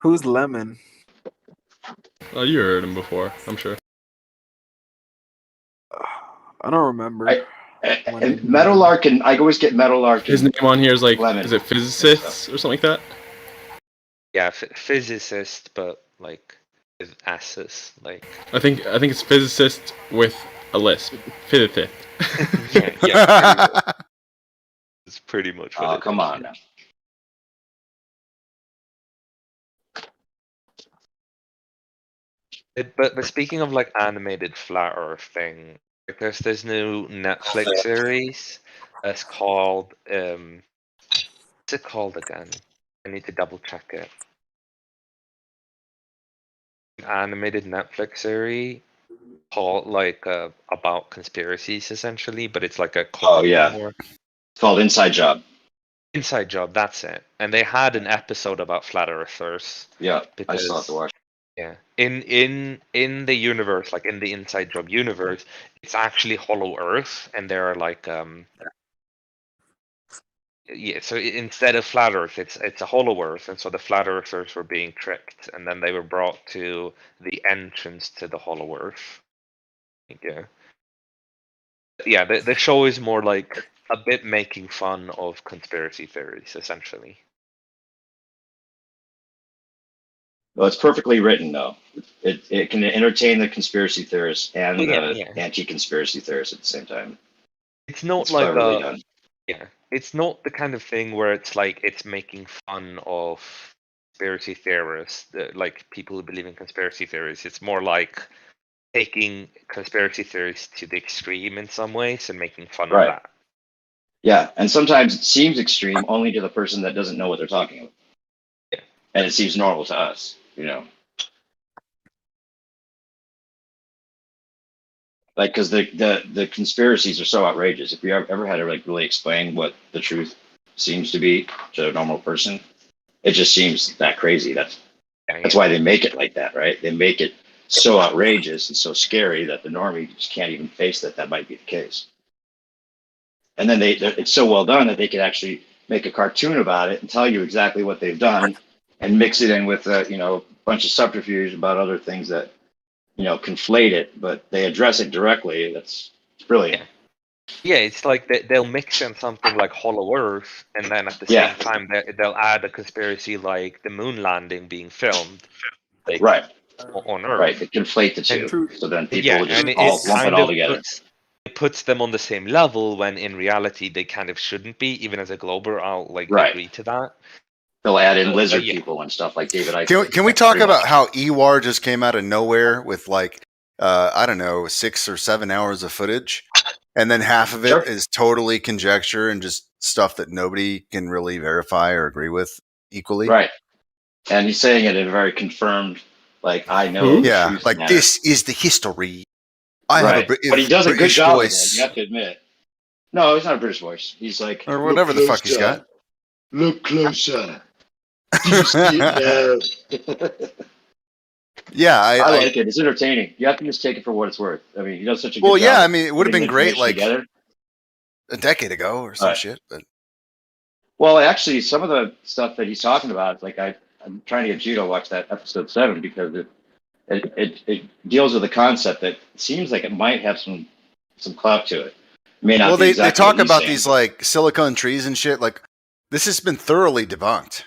Who's Lemon? Oh, you heard him before, I'm sure. I don't remember. Meadowlark, and I always get Meadowlark. His name on here is like, Lemon. is it physicists or something like that? Yeah, physicist, but like with S's, like. I think it's physicist with a lisp. Physicist. yeah. It's pretty much what Oh, it come is. on now. But speaking of like animated flat Earth thing, like there's this new Netflix series. It's called what's it called again? I need to double check it. An animated Netflix series called like about conspiracies essentially, but it's like a comedy more. It's called Inside Job. Inside Job, that's it. And they had an episode about flat earthers. Yeah, because, I still have to watch. Yeah, in the universe, like in the Inside Job universe, it's actually Hollow Earth, and there are like yeah. So instead of flat Earth, it's a Hollow Earth, and so the flat Earthers were being tricked, and then they were brought to the entrance to the Hollow Earth. Yeah, yeah. The show is more like a bit making fun of conspiracy theories, essentially. Well, it's perfectly written, though. It can entertain the conspiracy theorists and the anti-conspiracy theorists at the same time. It's not like a it's not the kind of thing where it's like it's making fun of conspiracy theorists, like people who believe in conspiracy theories. It's more like taking conspiracy theories to the extreme in some ways and making fun of that. Yeah, and sometimes it seems extreme only to the person that doesn't know what they're talking about. Yeah. And it seems normal to us, you know. Like, because the conspiracies are so outrageous. If you ever had to like really explain what the truth seems to be to a normal person, it just seems that crazy. That's why they make it like that, right? They make it so outrageous and so scary that the normie just can't even face that might be the case. And then it's so well done that they could actually make a cartoon about it and tell you exactly what they've done and mix it in with a bunch of subterfuge about other things that conflate it, but they address it directly. It's brilliant. Yeah, it's like they'll mix in something like Hollow Earth, and then at the same time they'll add a conspiracy like the moon landing being filmed, like, on Earth. Right, they conflate the two, so then people will just lump it all together. It puts them on the same level when in reality they kind of shouldn't be. Even as a Glober, I'll agree to that. They'll add in lizard people and stuff like David Icke. Can we talk about how Ewar just came out of nowhere with like I don't know 6 or 7 hours of footage, and then half of it is totally conjecture and just stuff that nobody can really verify or agree with equally. Right, and he's saying it in a very confirmed, like I know. Yeah, like this is the history. I have a but he does a good job voice. Of it, you have to admit. No, it's not a British voice. He's like or whatever the fuck he's got. Look closer. Do you see it now? Yeah, I like it. It's entertaining. You have to just take it for what it's worth. I mean, he does such a good job. Well, yeah, I mean, it would have been great like together. a decade ago or some shit. But well, actually, some of the stuff that he's talking about, like I'm trying to get you to watch that episode 7 because it deals with a concept that seems like it might have some clout to it. May not. Well, they talk about these like silicon trees and shit. Like this has been thoroughly debunked.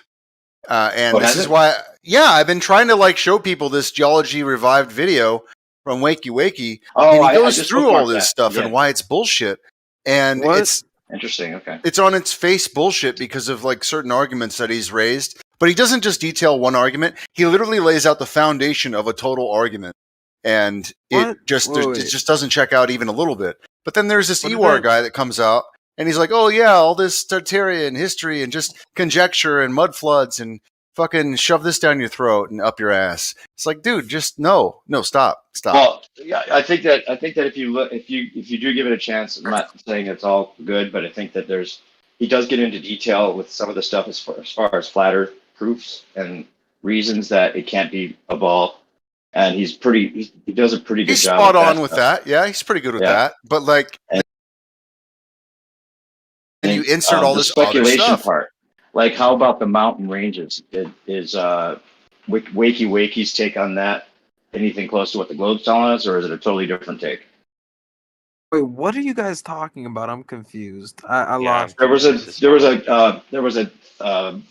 And this is why, I've been trying to like show people this geology revived video from Wakey Wakey, and he goes through all this stuff and why it's bullshit. And it's interesting. Okay, it's on its face bullshit because of like certain arguments that he's raised. But he doesn't just detail one argument; he literally lays out the foundation of a total argument, and it just doesn't check out even a little bit. But then there's this Ewar guy that comes out. And he's like, oh, yeah, all this Tartarian history and just conjecture and mud floods and fucking shove this down your throat and up your ass. It's like, dude, just no, stop. Well, yeah, I think that if you do give it a chance, I'm not saying it's all good, but I think that he does get into detail with some of the stuff as far as flat Earth proofs and reasons that it can't be a ball. And he does a pretty good job. He's spot on with that. Yeah, he's pretty good with that. But like. And you insert all this speculation other stuff. part, like how about the mountain ranges? Is Wakey's take on that anything close to what the globe's telling us, or is it a totally different take? Wait, what are you guys talking about? I'm confused. I Yeah, lost There you was a guys.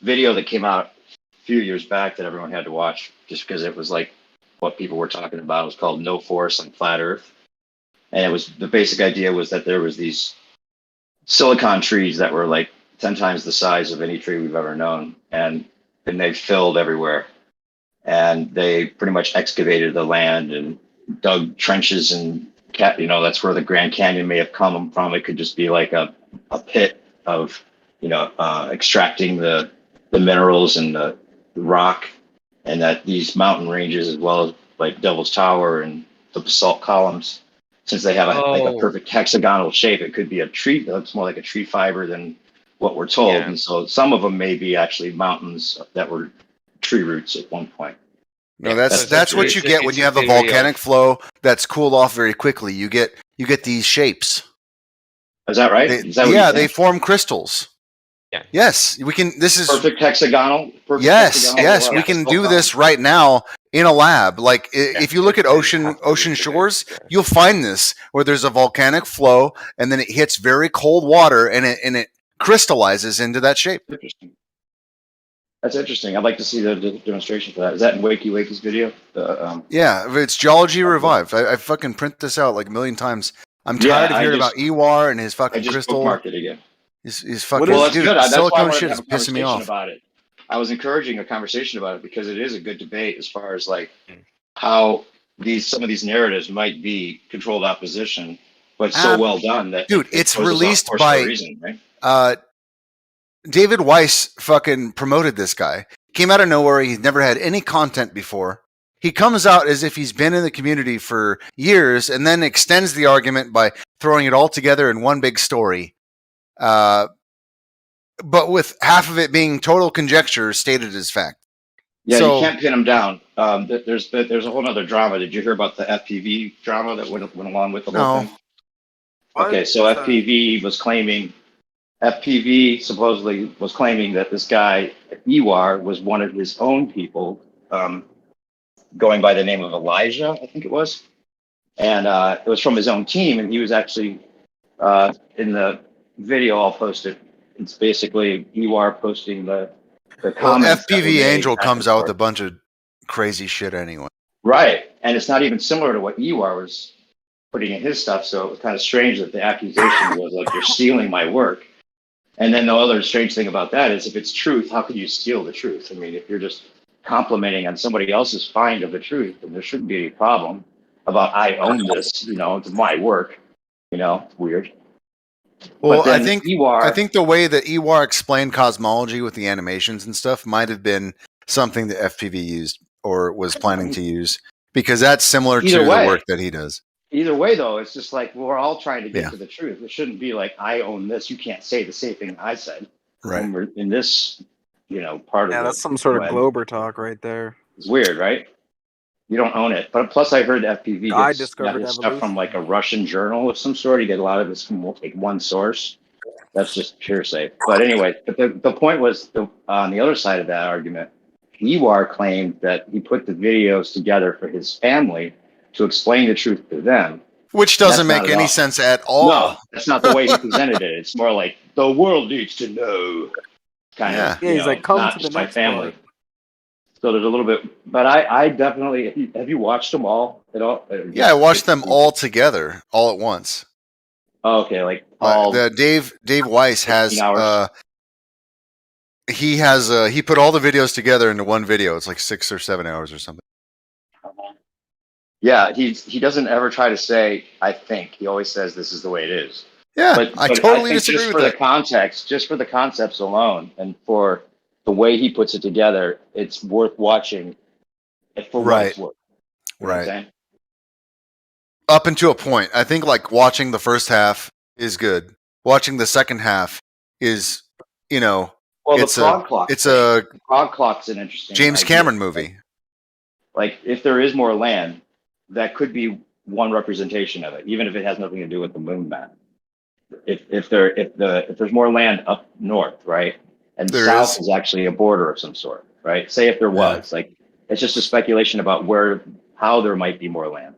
video that came out a few years back that everyone had to watch just because it was like what people were talking about. It was called No Force on Flat Earth, and it was the basic idea was that there was these silicon trees that were like 10 times the size of any tree we've ever known, and they filled everywhere, and they pretty much excavated the land and dug trenches, and that's where the Grand Canyon may have come from. It could just be like a pit of extracting the minerals and the rock, and that these mountain ranges, as well as like Devil's Tower and the basalt columns, since they have like a perfect hexagonal shape, it could be a tree. It looks more like a tree fiber than what we're told. Yeah. And so some of them may be actually mountains that were tree roots at one point. No, that's what you get when you have a volcanic flow that's cooled off very quickly. You get these shapes. Is that right? They form crystals. Yeah. Yes, we can. This is perfect hexagonal. Yes, we can do this right now in a lab. Like if you look at ocean shores, you'll find this where there's a volcanic flow, and then it hits very cold water, and it crystallizes into that shape. Interesting. That's interesting. I'd like to see the demonstration for that. Is that in Wakey's video? Yeah, it's Geology Revived. I fucking print this out like a million times. I'm tired of hearing about Ewar and his fucking crystal. I just bookmarked it again. He's fucking. Well, that's good. Silicone shit is pissing me off. About it. I was encouraging a conversation about it because it is a good debate as far as like how some of these narratives might be controlled opposition, but so well done that it's released by reason, right? David Weiss fucking promoted this guy. Came out of nowhere. He's never had any content before. He comes out as if he's been in the community for years and then extends the argument by throwing it all together in one big story. But with half of it being total conjecture stated as fact. Yeah, you can't pin him down. There's a whole other drama. Did you hear about the FPV drama that went along with the whole thing? Okay, so FPV supposedly was claiming that this guy, Ewar, was one of his own people, going by the name of Elijah, I think it was. And it was from his own team, and he was actually in the video I'll post it. It's basically Ewar posting the comments. FPV Angel comes out with a bunch of crazy shit anyway. Right, and it's not even similar to what Ewar was putting in his stuff, so it was kind of strange that the accusation was like, you're stealing my work. And then the other strange thing about that is if it's truth, how could you steal the truth? I mean, if you're just complimenting on somebody else's find of the truth, then there shouldn't be any problem about I own this, it's my work. It's weird. Well, I think the way that Ewar explained cosmology with the animations and stuff might have been something that FPV used or was planning to use, because that's similar to the work that he does. Either way, though, it's just like we're all trying to get to the truth. It shouldn't be like I own this. You can't say the same thing I said. Right. When we're in this, part of yeah, that's some sort of Glober talk right there. It's weird, right? You don't own it. But plus, I heard FPV discovered his stuff from like a Russian journal of some sort. He get a lot of this from like one source. That's just hearsay. But anyway, but the point was on the other side of that argument, Ewar claimed that he put the videos together for his family to explain the truth to them. Which doesn't make any sense at all. No, that's not the way he presented it. It's more like the world needs to know. Kind of. Yeah, he's like, come not to just the my next family. part. So there's a little bit, but I definitely, have you watched them all at all? Yeah, I watched them all together, all at once. Oh, okay, like all. Dave Weiss has he put all the videos together into one video. It's like 6 or 7 hours or something. Yeah, he doesn't ever try to say I think. He always says this is the way it is. Yeah, but I totally disagree just with for that. the context, just for the concepts alone, and for the way he puts it together, it's worth watching. For what it's worth. Right. Up until a point, I think like watching the first half is good. Watching the second half is, well, the Frog Clock. The Frog Clock's an interesting James Cameron movie. Like if there is more land, that could be one representation of it, even if it has nothing to do with the moon map. If there's more land up north, right, and south is actually a border of some sort, right? Say if there was, like, it's just a speculation about how there might be more land.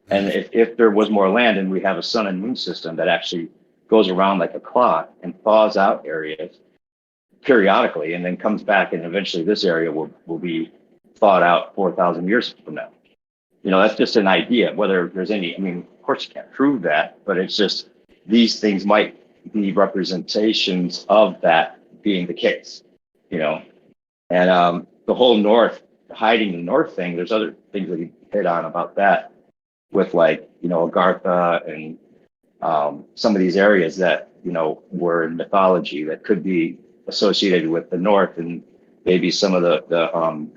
And if there was more land and we have a sun and moon system that actually goes around like a clock and thaws out areas periodically and then comes back, and eventually this area will be thawed out 4,000 years from now. That's just an idea. Whether there's any, I mean, of course you can't prove that, but it's just these things might be representations of that being the case, And the whole North, hiding the North thing, there's other things that you hit on about that with Agartha and some of these areas that, were in mythology that could be associated with the North, and maybe some of the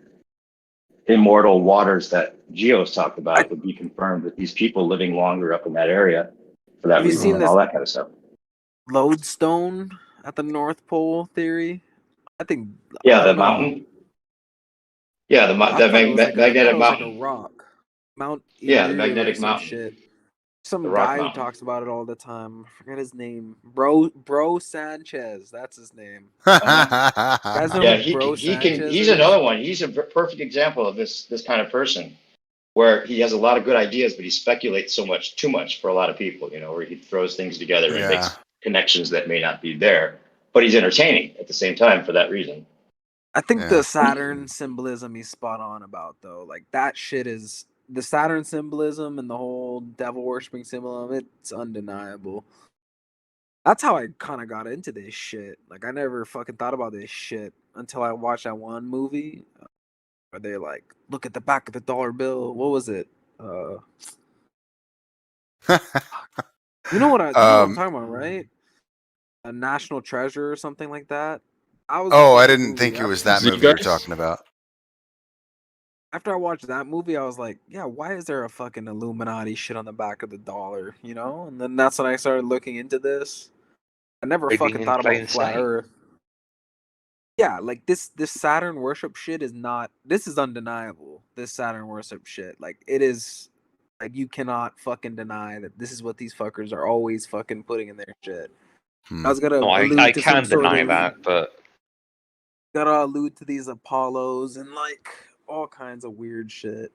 immortal waters that Geo's talked about would be confirmed with these people living longer up in that area for that reason and all that kind of stuff. Lodestone at the North Pole theory? I think. Yeah, the mountain. Yeah, the magnetic mountain. Like a rock. Mount. Yeah, the magnetic mountain. Shit. Some guy who talks about it all the time. I forget his name. Bro Sanchez. That's his name. Yeah, he's another one. He's a perfect example of this kind of person, where he has a lot of good ideas, but he speculates too much for a lot of people. Where he throws things together and makes connections that may not be there, but he's entertaining at the same time for that reason. I think the Saturn symbolism he's spot on about, though. Like, that shit is the Saturn symbolism and the whole devil worshipping symbolism. It's undeniable. That's how I kind of got into this shit. Like, I never fucking thought about this shit until I watched that one movie where they like, look at the back of the dollar bill. What was it? You know what I'm talking about, right? A National Treasure or something like that. I didn't think it was that movie you're talking about. After I watched that movie, I was like, yeah, why is there a fucking Illuminati shit on the back of the dollar, And then that's when I started looking into this. I never fucking thought about flat Earth. Yeah, like this Saturn worship shit is undeniable. This Saturn worship shit. Like, it is, like, you cannot fucking deny that this is what these fuckers are always fucking putting in their shit. I was gonna I can't deny that, but gotta allude to these Apollos and like all kinds of weird shit.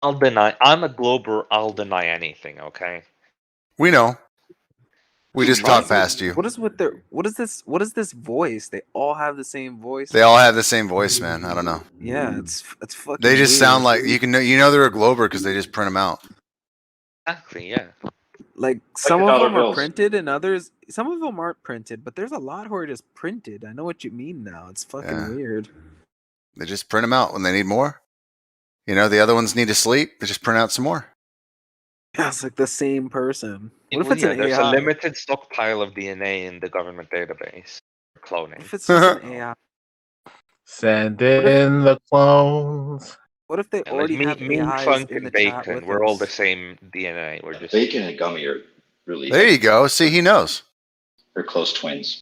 I'll deny. I'm a glober. I'll deny anything. Okay. We know. We just talk past you. What is this voice? They all have the same voice. They all have the same voice, man. I don't know. Yeah, it's fucking. They just weird. sound like they're a glober because they just print them out. Exactly. Yeah. Like, some of them are printed and others, some of them aren't printed, but there's a lot who are just printed. I know what you mean now. It's fucking weird. They just print them out when they need more. The other ones need to sleep. They just print out some more. Yeah, it's like the same person. What if it's an there's AI? A limited stockpile of DNA in the government database for cloning. If it's just an AI. Send in the clones. What if they already have AIs Funk in the and Bacon? chat with We're us? all the same DNA. We're just Bacon and Gummy are really. There you go. See, he knows. They're close twins.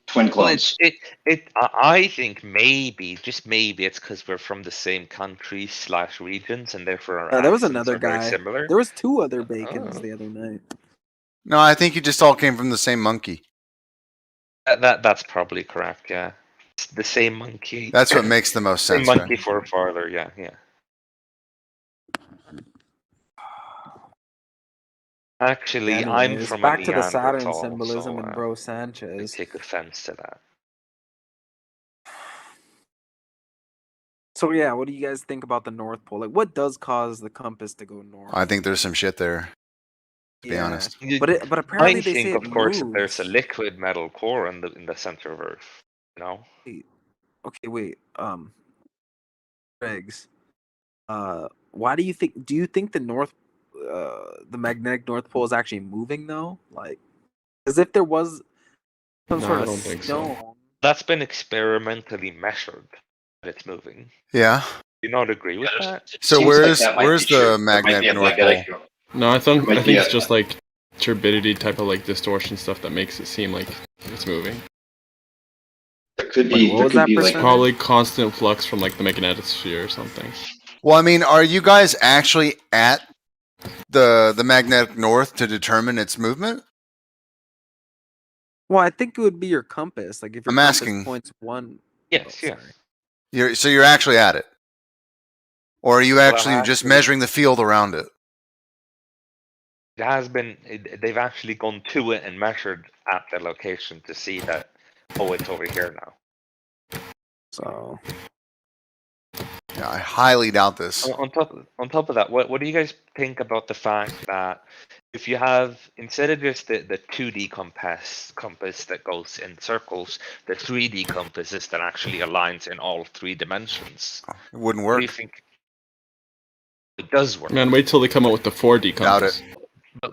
Twin clones. I think maybe, just maybe, it's because we're from the same country / regions, and therefore our there was accents another are very guy. similar. There was 2 other Bacons the other night. No, I think you just all came from the same monkey. That's probably correct. Yeah, it's the same monkey. That's what makes the most sense. Same monkey forefather. Yeah. Actually, I'm from back a to the Saturn Neanderthal, symbolism so, and Bro Sanchez. I take offense to that. So yeah, what do you guys think about the North Pole? Like, what does cause the compass to go north? I think there's some shit there. To be honest, but apparently they say of course, that there's a liquid metal core in the center of Earth. Okay, wait. Regs. Why do you think? Do you think the the magnetic North Pole is actually moving though? Like, as if there was some sort of stone. So. That's been experimentally measured that it's moving. Yeah. Do you not agree with that? So where's the magnetic North Pole? No, I think it's just like turbidity type of like distortion stuff that makes it seem like it's moving. It could be. It's probably constant flux from like the magnetic sphere or something. Well, I mean, are you guys actually at the magnetic north to determine its movement? Well, I think it would be your compass. Like, if your compass points one. Yes, yes. You're actually at it, or are you actually just measuring the field around it? It has been. They've actually gone to it and measured at the location to see that. Oh, it's over here now. So. Yeah, I highly doubt this. On top of that, what do you guys think about the fact that if you have, instead of just the 2D compass that goes in circles, the 3D compass is that actually aligns in all 3 dimensions? It wouldn't What work. do you think? It does work. Man, wait till they come out with the 4D compass. Doubt it.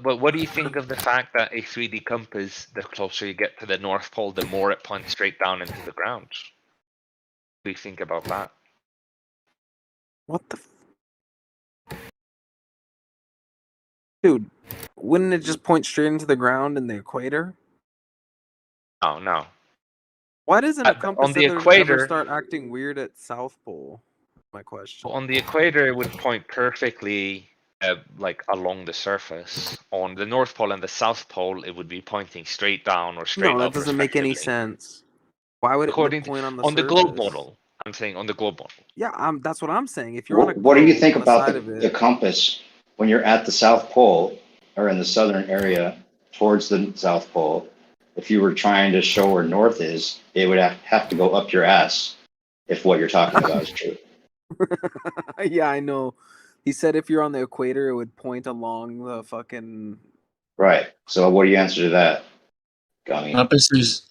But what do you think of the fact that a 3D compass, the closer you get to the North Pole, the more it points straight down into the ground? What do you think about that? What the? Dude, wouldn't it just point straight into the ground in the equator? Oh, no. Why doesn't a compass on the ever equator start acting weird at South Pole? My question. On the equator, it would point perfectly, like along the surface. On the North Pole and the South Pole, it would be pointing straight down or straight up. No, that doesn't make any sense. Why would it point on the surface? The globe model? I'm saying on the globe model. Yeah, that's what I'm saying. If you're on a globe, what do you think on about side of the it, compass when you're at the South Pole or in the southern area towards the South Pole? If you were trying to show where north is, it would have to go up your ass if what you're talking about is true. Yeah, I know. He said if you're on the equator, it would point along the fucking. Right. So what do you answer to that, Gummy? Compasses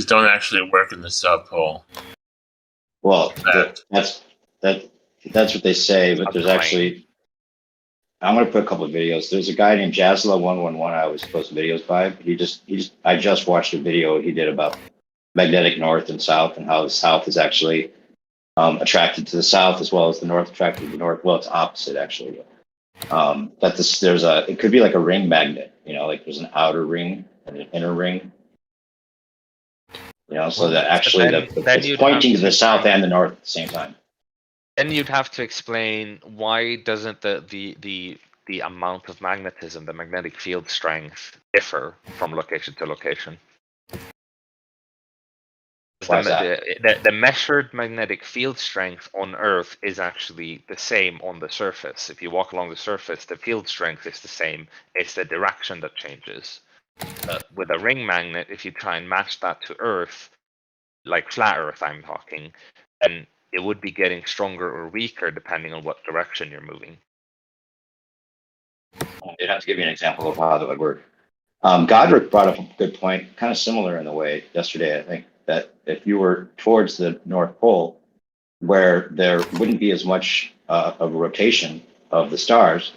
don't actually work in the South Pole. Well, that's what they say, but there's actually. I'm gonna put a couple of videos. There's a guy named Jazla111 I always post videos by. I just watched a video he did about magnetic north and south and how the south is actually attracted to the south as well as the north attracted to the north. Well, it's opposite actually. But it could be like a ring magnet, like there's an outer ring and an inner ring. So that actually it's pointing to the south and the north at the same time. Then you'd have to explain why doesn't the amount of magnetism, the magnetic field strength, differ from location to location? The measured magnetic field strength on Earth is actually the same on the surface. If you walk along the surface, the field strength is the same. It's the direction that changes. With a ring magnet, if you try and match that to Earth, like flat Earth I'm talking, then it would be getting stronger or weaker depending on what direction you're moving. I'd have to give you an example of how that would work. Godric brought up a good point, kind of similar in a way yesterday, I think, that if you were towards the North Pole, where there wouldn't be as much of a rotation of the stars,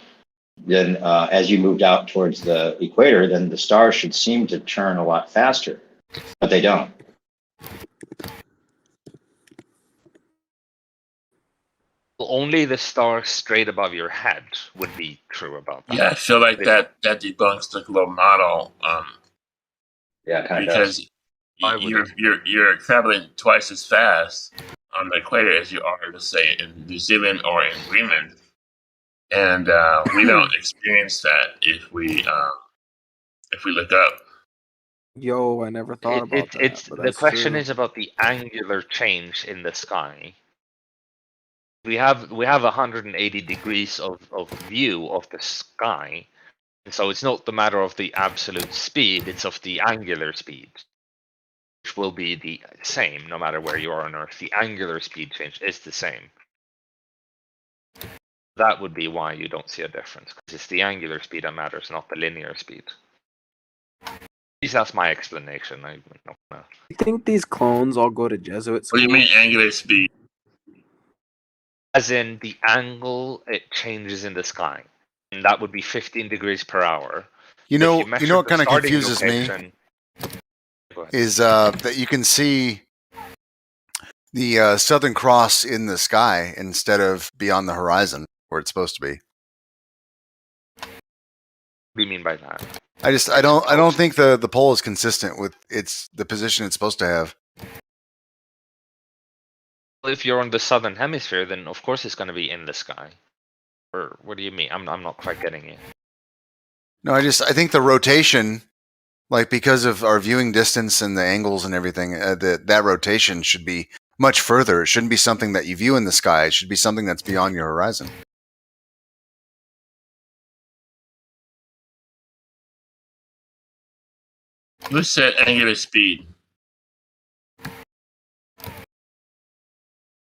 then as you moved out towards the equator, then the stars should seem to turn a lot faster, but they don't. Only the stars straight above your head would be true about that. Yeah, I feel like that debunks the globe model. Yeah, kind of because you're traveling twice as fast on the equator as you are, let's say, in New Zealand or in Greenland, and we don't experience that if we look up. Yo, I never thought about that. The question is about the angular change in the sky. We have 180 degrees of view of the sky, and so it's not the matter of the absolute speed; it's of the angular speed, which will be the same no matter where you are on Earth. The angular speed change is the same. That would be why you don't see a difference, because it's the angular speed that matters, not the linear speed. At least that's my explanation. I don't know. You think these clones all go to Jesuit school? What do you mean angular speed? As in the angle it changes in the sky, and that would be 15 degrees per hour. You know what kind of confuses me is that you can see the Southern Cross in the sky instead of beyond the horizon where it's supposed to be. What do you mean by that? I don't think the pole is consistent with the position it's supposed to have. If you're on the southern hemisphere, then of course it's going to be in the sky. Or what do you mean? I'm not quite getting it. No, I think the rotation, like because of our viewing distance and the angles and everything, that rotation should be much further. It shouldn't be something that you view in the sky. It should be something that's beyond your horizon. Who said angular speed?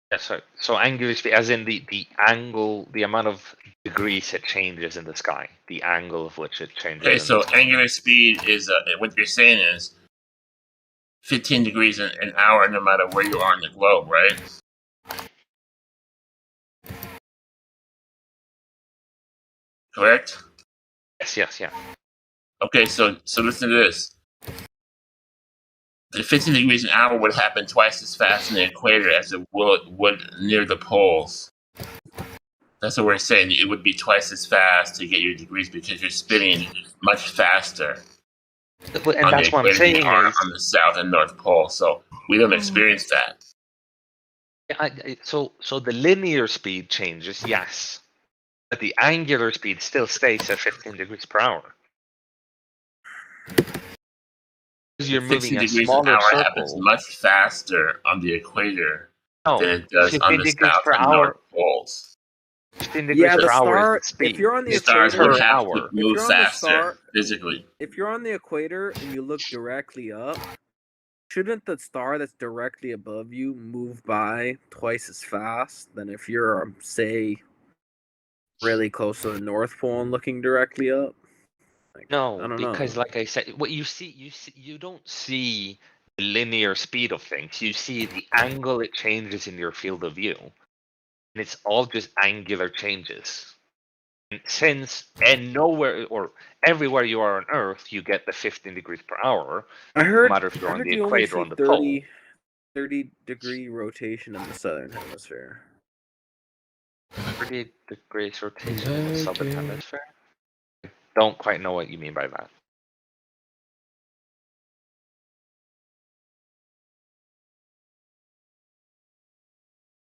Yeah, so angular speed, as in the angle, the amount of degrees it changes in the sky, the angle of which it changes. Okay, so angular speed is what you're saying is 15 degrees an hour, no matter where you are on the globe, right? Correct? Yes, yeah. Okay, so listen to this. The 15 degrees an hour would happen twice as fast in the equator as it would near the poles. That's what we're saying. It would be twice as fast to get your degrees because you're spinning much faster. And that's what I'm saying on the south and north pole, so we don't experience that. So the linear speed changes, yes, but the angular speed still stays at 15 degrees per hour. Because you're moving a smaller circle. Happens much faster on the equator than it does on the south and north poles. 15 degrees per hour is the speed. If you're on the stars equator, would have to move faster physically. If you're on the equator and you look directly up, shouldn't the star that's directly above you move by twice as fast than if you're, say, really close to the North Pole and looking directly up? No, because like I said, what you don't see the linear speed of things. You see the angle it changes in your field of view. And it's all just angular changes. And nowhere or everywhere you are on Earth, you get the 15 degrees per hour. I heard, no matter if you're on the equator or on the 30-degree rotation in the southern hemisphere. 30 degrees rotation in the southern hemisphere? I don't quite know what you mean by that.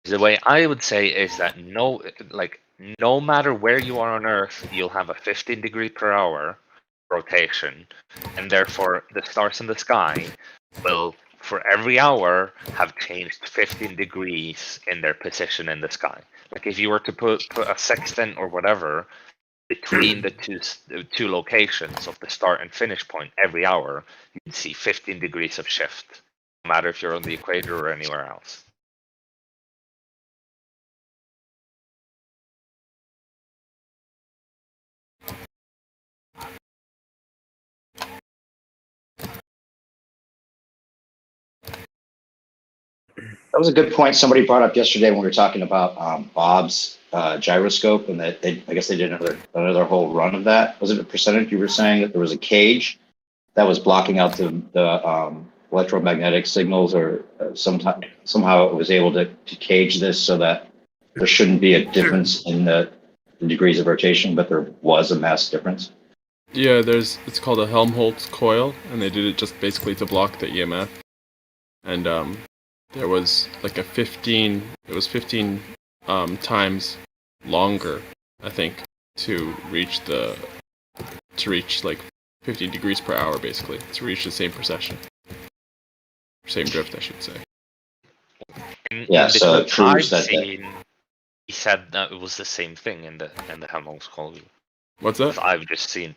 The way I would say is that no matter where you are on Earth, you'll have a 15 degree per hour rotation, and therefore the stars in the sky will, for every hour, have changed 15 degrees in their position in the sky. Like if you were to put a sextant or whatever between the two locations of the start and finish point every hour, you'd see 15 degrees of shift, no matter if you're on the equator or anywhere else. That was a good point somebody brought up yesterday when we were talking about Bob's gyroscope, and that I guess they did another whole run of that. Was it a percentage you were saying that there was a cage that was blocking out the electromagnetic signals, or somehow it was able to cage this so that there shouldn't be a difference in the degrees of rotation, but there was a mass difference? Yeah, it's called a Helmholtz coil, and they did it just basically to block the EMF. And there was like a 15 times longer, I think, to reach like 15 degrees per hour, basically, to reach the same precession. Same drift, I should say. Yeah, so it proves that he said that it was the same thing in the Helmholtz coil. What's that? I've just seen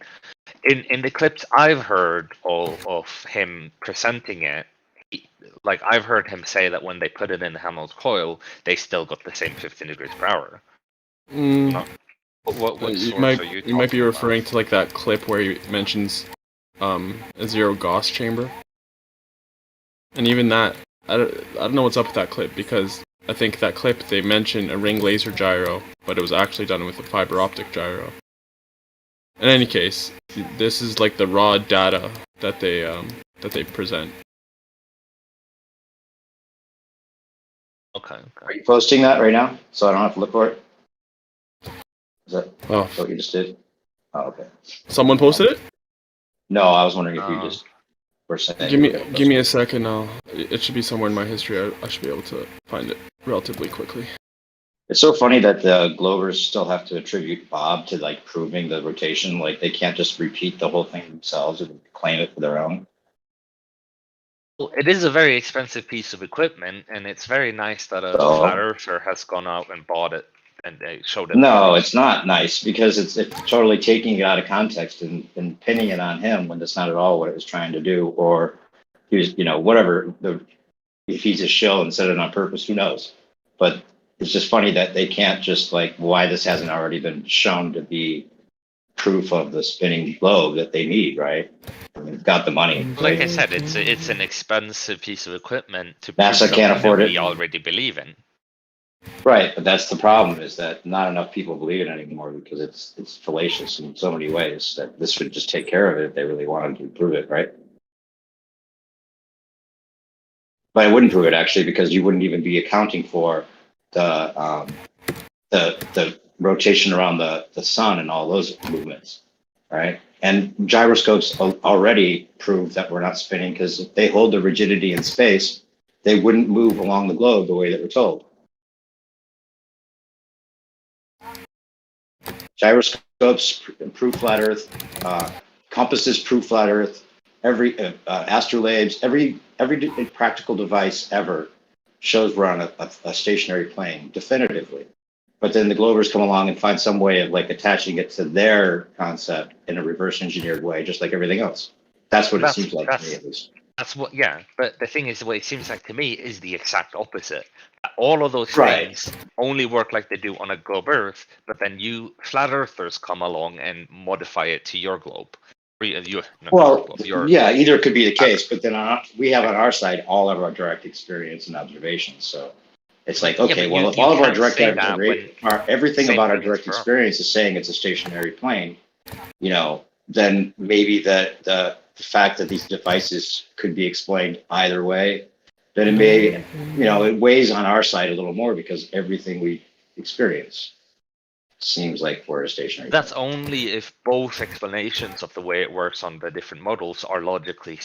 in the clips I've heard of him presenting it. Like I've heard him say that when they put it in the Helmholtz coil, they still got the same 15 degrees per hour. What you might be referring to like that clip where he mentions a zero Gauss chamber, and even that I don't know what's up with that clip, because I think that clip they mentioned a ring laser gyro, but it was actually done with a fiber optic gyro. In any case, this is like the raw data that they present. Okay. Are you posting that right now, so I don't have to look for it? Is that what you just did? Oh, okay. Someone posted it? No, I was wondering if you just were saying. Give me a second. It should be somewhere in my history. I should be able to find it relatively quickly. It's so funny that the Glovers still have to attribute Bob to like proving the rotation. Like they can't just repeat the whole thing themselves and claim it for their own. Well, it is a very expensive piece of equipment, and it's very nice that a flat earther has gone out and bought it and showed it. No, it's not nice because it's totally taking it out of context and pinning it on him when that's not at all what it was trying to do. Or he was, whatever. If he's a shill and said it on purpose, who knows? But it's just funny that they can't just why this hasn't already been shown to be proof of the spinning globe that they need, right? I mean, they've got the money. Like I said, it's an expensive piece of equipment to NASA can't afford it. We already believe in. Right, but that's the problem, is that not enough people believe it anymore because it's fallacious in so many ways that this would just take care of it if they really wanted to prove it, right? But I wouldn't prove it actually because you wouldn't even be accounting for the rotation around the sun and all those movements, right? And gyroscopes already prove that we're not spinning because if they hold the rigidity in space, they wouldn't move along the globe the way that we're told. Gyroscopes prove flat Earth. Compasses prove flat Earth. Every astrolabes, every practical device ever shows we're on a stationary plane definitively. But then the Glovers come along and find some way of attaching it to their concept in a reverse engineered way, just like everything else. That's what it seems like to me, at least. That's what, yeah. But the thing is, what it seems like to me is the exact opposite. All of those things only work like they do on a globe Earth, but then you flat earthers come along and modify it to your globe. Either could be the case, but then we have on our side all of our direct experience and observations. So it's if all of our direct everything about our direct experience is saying it's a stationary plane, then maybe the fact that these devices could be explained either way, then it may, it weighs on our side a little more because everything we experience seems like we're a stationary That's plane. only if both explanations of the way it works on the different models are logically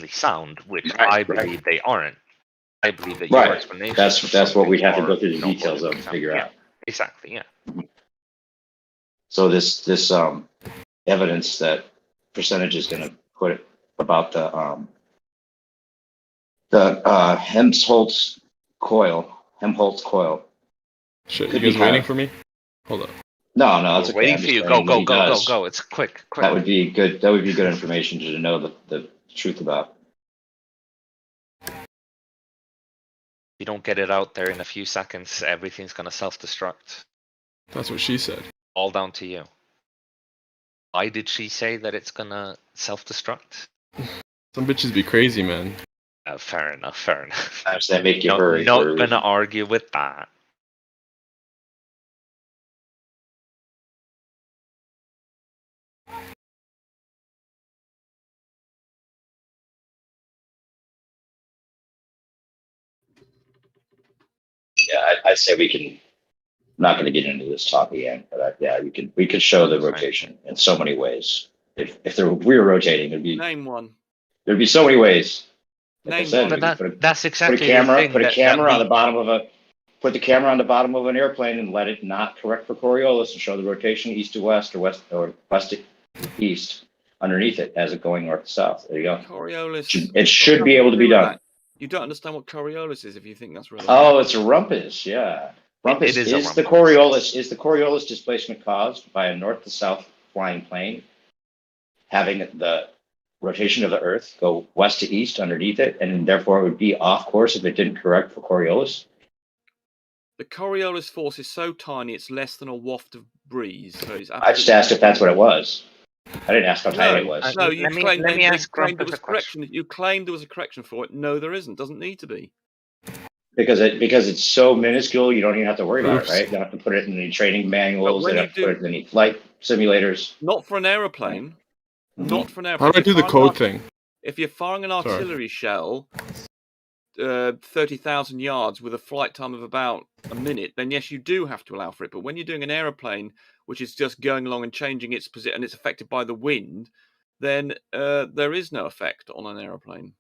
sound, which I believe they aren't. I believe that your explanation. That's what we'd have to go through the details of to figure out. Exactly. Yeah. So this evidence that percentage is going to put about the Helmholtz coil. Shit, you guys waiting for me? Hold up. No, it's okay. Waiting for you. Go. It's quick. That would be good. That would be good information to know the truth about. If you don't get it out there in a few seconds, everything's gonna self-destruct. That's what she said. All down to you. Why did she say that it's gonna self-destruct? Some bitches be crazy, man. Fair enough. Perhaps that make you hurry. Not gonna argue with that. Yeah, I'd say we can. I'm not going to get into this talk again, but we could show the rotation in so many ways. If we were rotating, it'd be name one. There'd be so many ways. Like name one. But that's exactly put a camera on the bottom of an airplane and let it not correct for Coriolis and show the rotation east to west or west to east underneath it as it going north to south. There you go. Coriolis. It should be able to be done. You don't understand what Coriolis is if you think that's relevant. Oh, it's a rumpus, yeah. Rumpus is the Coriolis displacement caused by a north to south flying plane having the rotation of the Earth go west to east underneath it, and therefore it would be off course if it didn't correct for Coriolis? The Coriolis force is so tiny it's less than a waft of breeze. So it's I just asked if that's what it was. I didn't ask how tiny it was. No, you claimed there was a correction. You claimed there was a correction for it. No, there isn't. Doesn't need to be. Because it's so minuscule, you don't even have to worry about it, right? You don't have to put it in any training manuals. You don't have to put it in any flight simulators. Not for an aeroplane. Not for an airplane. How do I do the code thing? If you're firing an artillery shell 30,000 yards with a flight time of about a minute, then yes, you do have to allow for it. But when you're doing an aeroplane, which is just going along and changing its position, and it's affected by the wind, then there is no effect on an aeroplane.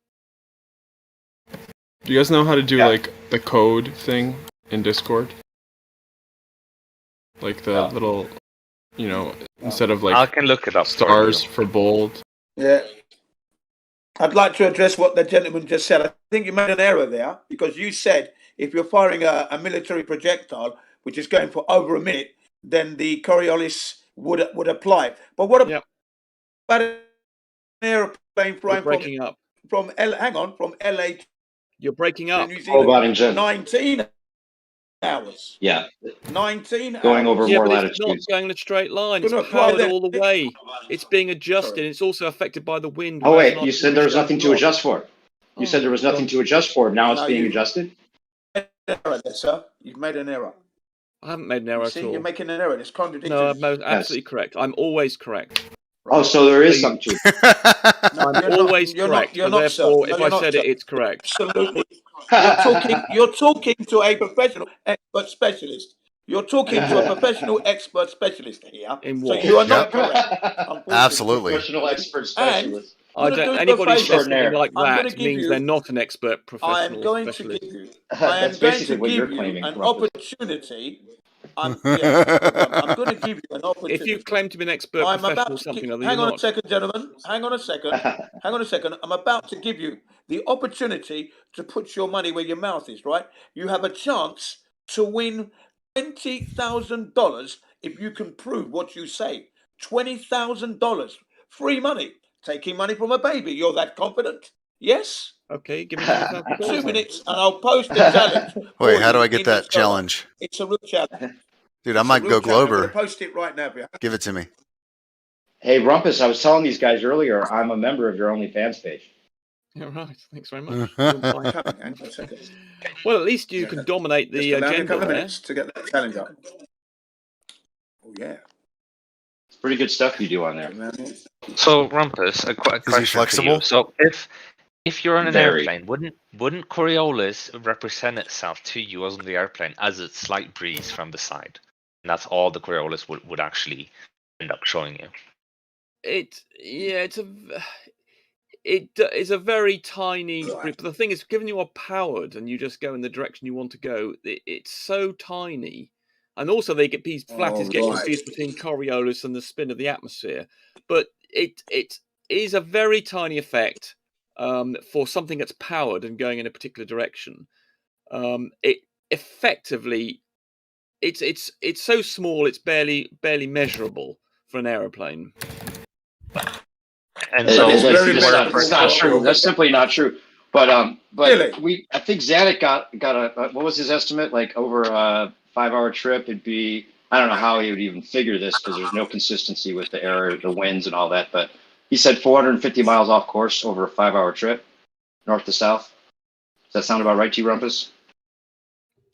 Do you guys know how to do like the code thing in Discord? Like the little, instead of like I can look it up. Stars for bold. Yeah. I'd like to address what the gentleman just said. I think you made an error there because you said if you're firing a military projectile, which is going for over a minute, then the Coriolis would apply. But what about an airplane flying from LA? You're breaking up. New Zealand, Jim. 19 hours. Yeah. 19 going hours. over more but latitudes. it's not going in a straight line. It's Gonna apply powered then. all the way. It's being adjusted. It's also affected by the wind. Oh whereas wait, you said there was nothing to adjust for. You said there was nothing to adjust for. Now it's being adjusted. Error there, sir. You've made an error. I haven't made an error at all. You're making an error. It's contradictory. No, I'm absolutely correct. I'm always correct. Oh, so there is something to it. I'm always correct. You're not, sir. Therefore, No, if you're I not, said sir. it, it's correct. Absolutely. You're talking to a professional expert specialist. You're talking to a professional expert specialist here. In what? So you are not correct. Absolutely. Professional expert specialist. Anybody says something like that means they're not an expert professional I am going specialist. to give you. I am going to give you an opportunity. I'm going to give you an opportunity. If you claim to be an expert professional, something other, hang on a second, gentlemen. Hang on a second. Hang on a second. I'm about to give you the opportunity to put your money where your mouth is. Right? You have a chance to win $20,000 if you can prove what you say. $20,000, free money. Taking money from a baby. You're that confident? Yes. Okay, give me 2 minutes, and I'll post the challenge. Wait, how do I get that challenge? It's a real challenge. Dude, I might go Glober. I'm going to post it right now. Give it to me. Hey, Rumpus, I was telling these guys earlier, I'm a member of your OnlyFans page. Yeah, right. Thanks very much. Well, at least you can dominate the agenda a couple of there. minutes to get that challenge up. Oh, yeah. It's pretty good stuff you do on there. So, Rumpus, a question Is he flexible? For you. So, if you're on an airplane, wouldn't Coriolis represent itself to you as on the airplane as a slight breeze from the side? And that's all the Coriolis would actually end up showing you. It is a very tiny breeze. But the thing is, given you are powered and you just go in the direction you want to go, it's so tiny. And also, they get these flatters get confused between Coriolis and the spin of the atmosphere. But it is a very tiny effect for something that's powered and going in a particular direction. It effectively, it's so small, it's barely measurable for an aeroplane. And so it's not true. That's simply not true. But really? I think Zanuck got a what was his estimate? Like over a 5-hour trip, it'd be, I don't know how he would even figure this because there's no consistency with the air, the winds and all that. But he said 450 miles off course over a 5-hour trip, north to south. Does that sound about right to you, Rumpus?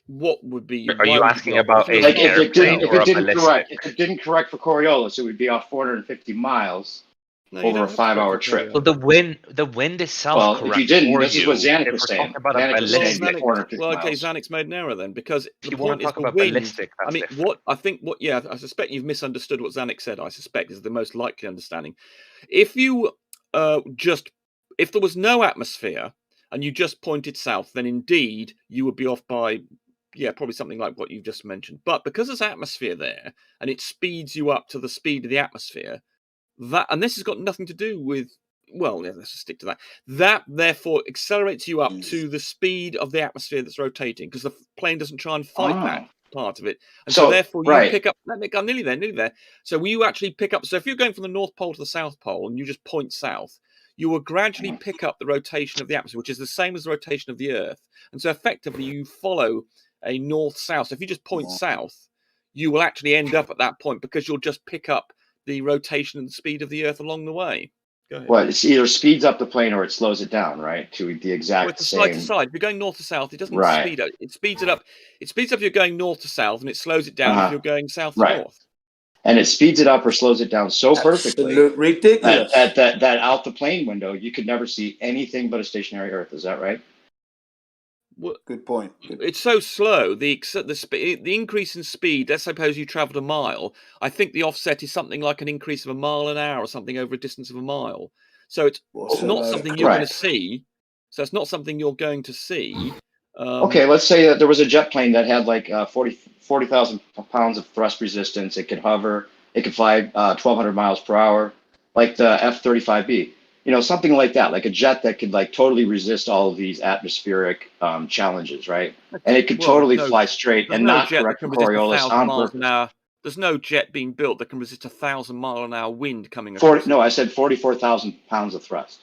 What would be? Are you asking about if it didn't correct for Coriolis, it would be off 450 miles. Over a 5-hour trip. Well, the wind itself. Well, if you didn't, this is what Zanuck was saying. Zanuck's made an error then, because the point is the wind. I mean, I suspect you've misunderstood what Zanuck said. I suspect is the most likely understanding. If you if there was no atmosphere and you just pointed south, then indeed you would be off by probably something like what you've just mentioned. But because there's atmosphere there and it speeds you up to the speed of the atmosphere. And this has got nothing to do with, let's just stick to that. That therefore accelerates you up to the speed of the atmosphere that's rotating, because the plane doesn't try and fight that part of it. And so therefore you pick up, I'm nearly there. So you actually pick up, so if you're going from the North Pole to the South Pole and you just point south, you will gradually pick up the rotation of the atmosphere, which is the same as the rotation of the Earth. And so effectively you follow a north-south. So if you just point south, you will actually end up at that point because you'll just pick up the rotation and the speed of the Earth along the way. Go ahead. Well, it either speeds up the plane or it slows it down, right? To the exact same. Side to side. If you're going north to south, it doesn't speed up. It speeds it up. It speeds up if you're going north to south, and it slows it down if you're going south to north. And it speeds it up or slows it down so perfectly, ridiculous. That out the plane window, you could never see anything but a stationary Earth. Is that right? Good point. It's so slow. The increase in speed. Let's suppose you travelled a mile. I think the offset is something like an increase of a mile an hour or something over a distance of a mile. So it's not something you're going to see. So it's not something you're going to see. Okay, let's say that there was a jet plane that had like 40,000 pounds of thrust resistance. It could hover. It could fly 1,200 miles per hour, like the F-35B. something like that, like a jet that could like totally resist all of these atmospheric challenges, right? And it could totally fly straight and not correct for Coriolis on purpose. There's no jet being built that can resist 1,000-mile-an-hour wind coming across. No, I said 44,000 pounds of thrust.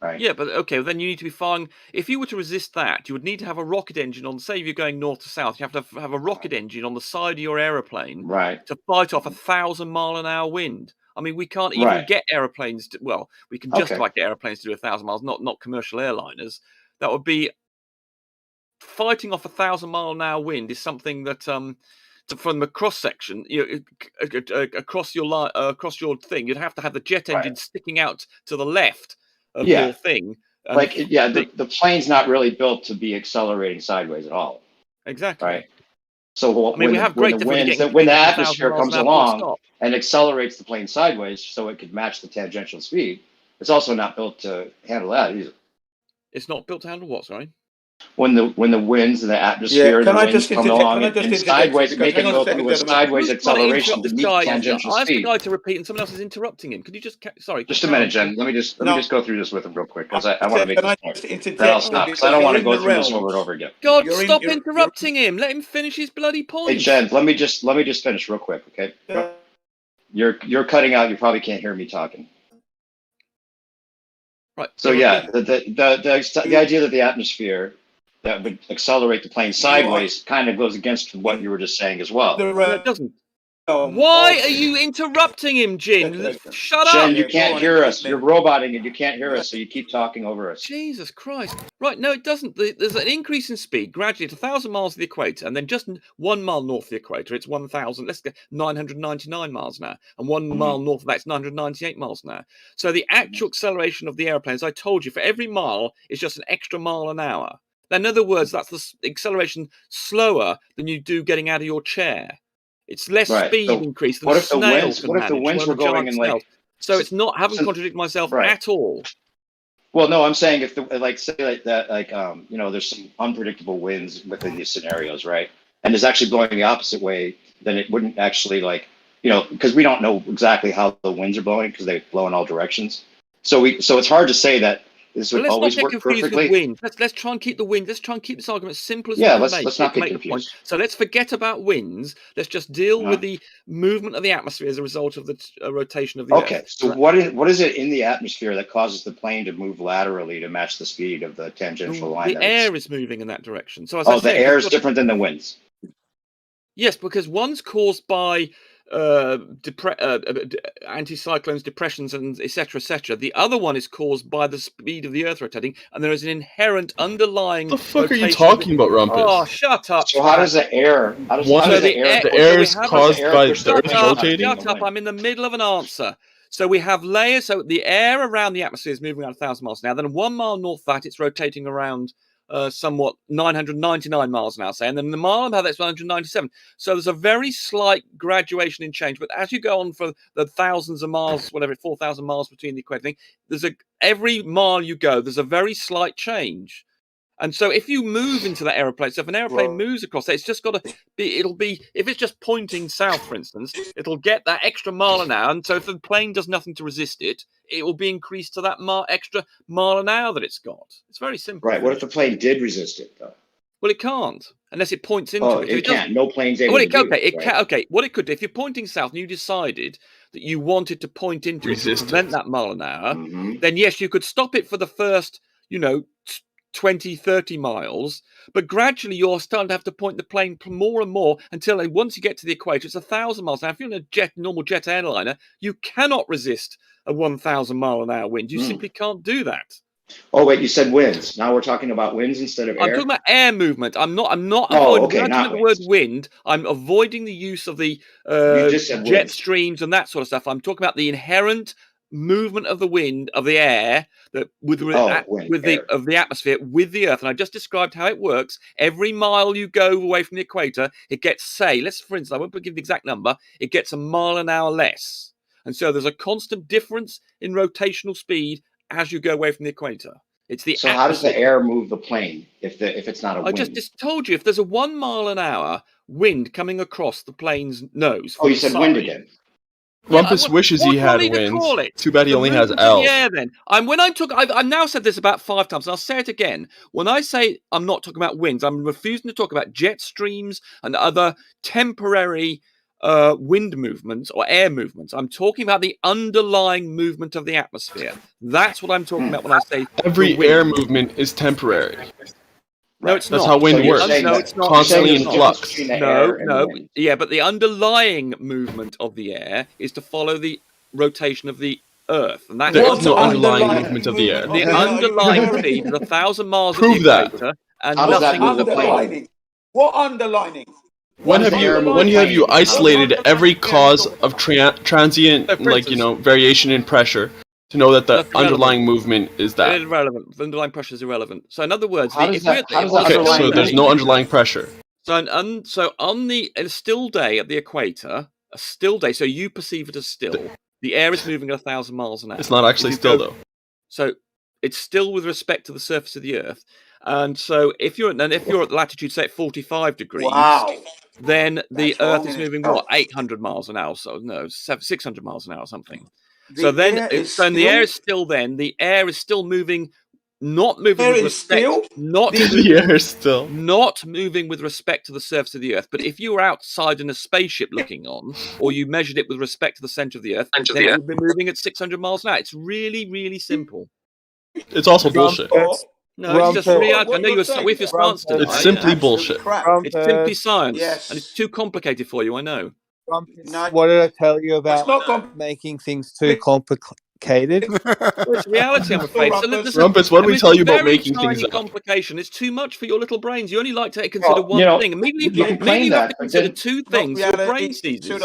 Right. Yeah, but okay, then you need to be flying. If you were to resist that, you would need to have a rocket engine on. Say, if you're going north to south, you have to have a rocket engine on the side of your aeroplane, right, to fight off 1,000-mile-an-hour wind. I mean, we can't even get airplanes to. Well, we can just about get airplanes to do 1,000 miles, not commercial airliners. That would be fighting off 1,000-mile-an-hour wind is something that from the cross section, across your thing, you'd have to have the jet engine sticking out to the left of your thing. The plane's not really built to be accelerating sideways at all. Exactly. Right. So we have great difficulty when the atmosphere comes along and accelerates the plane sideways, so it could match the tangential speed, it's also not built to handle that either. It's not built to handle what? Sorry. When the winds and the atmosphere come along and sideways, make it go through a sideways acceleration to meet tangential speed. I asked the guy to repeat, and someone else is interrupting him. Could you just just a minute, Jen? Let me just go through this with him real quick, because I want to make this point. Then I'll stop, because I don't want to go through this over and over again. God, stop interrupting him. Let him finish his bloody point. Hey, Jen, let me just finish real quick, okay? You're cutting out. You probably can't hear me talking. Right. So yeah, the idea that the atmosphere that would accelerate the plane sideways kind of goes against what you were just saying as well. It doesn't. Why are you interrupting him, Jin? Shut up! Jen, you can't hear us. You're roboting and you can't hear us, so you keep talking over us. Jesus Christ. Right, no, it doesn't. There's an increase in speed gradually at 1,000 miles of the equator, and then just 1 mile north of the equator, it's 1,000, let's go 999 miles an hour. And 1 mile north of that, it's 998 miles an hour. So the actual acceleration of the airplane, as I told you, for every mile is just an extra mile an hour. Now, in other words, that's the acceleration slower than you do getting out of your chair. It's less speed increase than a snail can manage. What if the winds were going in like... So it's not, I haven't contradicted myself at all. Well, no, I'm saying if there's some unpredictable winds within these scenarios, right? And it's actually blowing the opposite way, then it wouldn't actually because we don't know exactly how the winds are blowing because they blow in all directions. So it's hard to say that this would always work perfectly. Wind. Let's try and keep the wind. Let's try and keep this argument as simple as we can let's not get confused. So let's forget about winds. Let's just deal with the movement of the atmosphere as a result of the rotation of the Earth. Okay, so what is it in the atmosphere that causes the plane to move laterally to match the speed of the tangential line? The air is moving in that direction. So as the air is different than the winds. Yes, because one's caused by anticyclones, depressions, and etc. The other one is caused by the speed of the Earth rotating, and there is an inherent underlying. What the fuck are you talking about, Rumpus? Oh, shut up! So how does the air? The air is caused by the Earth rotating. Shut up! I'm in the middle of an answer. So we have layers. So the air around the atmosphere is moving around 1,000 miles an hour. Then 1 mile north of that, it's rotating around somewhat 999 miles an hour, say, and then the mile above that's 197. So there's a very slight graduation in change. But as you go on for the thousands of miles, 4,000 miles between the equator thing, every mile you go, there's a very slight change. And so if you move into that aeroplane, so if an airplane moves across it, it's just got to be, if it's just pointing south, for instance, it'll get that extra mile an hour. And so if the plane does nothing to resist it, it will be increased to that extra mile an hour that it's got. It's very simple. Right. What if the plane did resist it, though? Well, it can't, unless it points into it. It can't. No plane's able to do it. Okay, what it could do, if you're pointing south and you decided that you wanted to point into it to prevent that mile an hour, then yes, you could stop it for the first, 20, 30 miles, but gradually you're starting to have to point the plane more and more until once you get to the equator, it's 1,000 miles an hour. If you're in a normal jet airliner, you cannot resist a 1,000 mile an hour wind. You simply can't do that. Oh wait, you said winds. Now we're talking about winds instead of air. I'm talking about air movement. I'm not avoiding the word wind. I'm avoiding the use of the jet streams and that sort of stuff. I'm talking about the inherent movement of the wind of the air that of the atmosphere with the Earth. And I just described how it works. Every mile you go away from the equator, it gets, for instance, I won't give the exact number, it gets a mile an hour less. And so there's a constant difference in rotational speed as you go away from the equator. It's the so how does the air move the plane if it's not a wind? I just told you, if there's a 1 mile an hour wind coming across the plane's nose. Oh, you said wind again. Rumpus wishes he had winds. Too bad he only has L. Yeah, then. When I'm talking, I've now said this about 5 times, and I'll say it again. When I say I'm not talking about winds, I'm refusing to talk about jet streams and other temporary wind movements or air movements. I'm talking about the underlying movement of the atmosphere. That's what I'm talking about when I say every air movement is temporary. No, it's That's not. how wind works. No, it's not. Constantly in flux. No. Yeah, but the underlying movement of the air is to follow the rotation of the Earth, and that's there is no underlying movement of the air. The underlying speed is 1,000 miles Prove at the equator, and nothing move the underlining. What underlining? When have you isolated every cause of transient, variation in pressure to know that the underlying movement is that? It's irrelevant. The underlying pressure is irrelevant. So in other words, so there's no underlying pressure. So on a still day at the equator, a still day, so you perceive it as still, the air is moving at 1,000 miles an hour. It's not actually still, though. So it's still with respect to the surface of the Earth. And so if you're at latitude, say at 45 degrees, then the Earth is moving 800 miles an hour? So no, 600 miles an hour or something. So the air is still then. The air is still moving, not moving with respect. Not moving with respect to the surface of the Earth. But if you were outside in a spaceship looking on, or you measured it with respect to the center of the Earth, then it would be moving at 600 miles an hour. It's really, really simple. It's also bullshit. No, it's just reality. I know you're with your stance today. It's simply bullshit. It's simply science, and it's too complicated for you. I know. What did I tell you about making things too complicated? Well, it's reality, I'm afraid. Rumpus, what do we tell you about making things complication? It's too much for your little brains. You only like to consider one thing. And maybe you have to consider two things. Your brain seizes.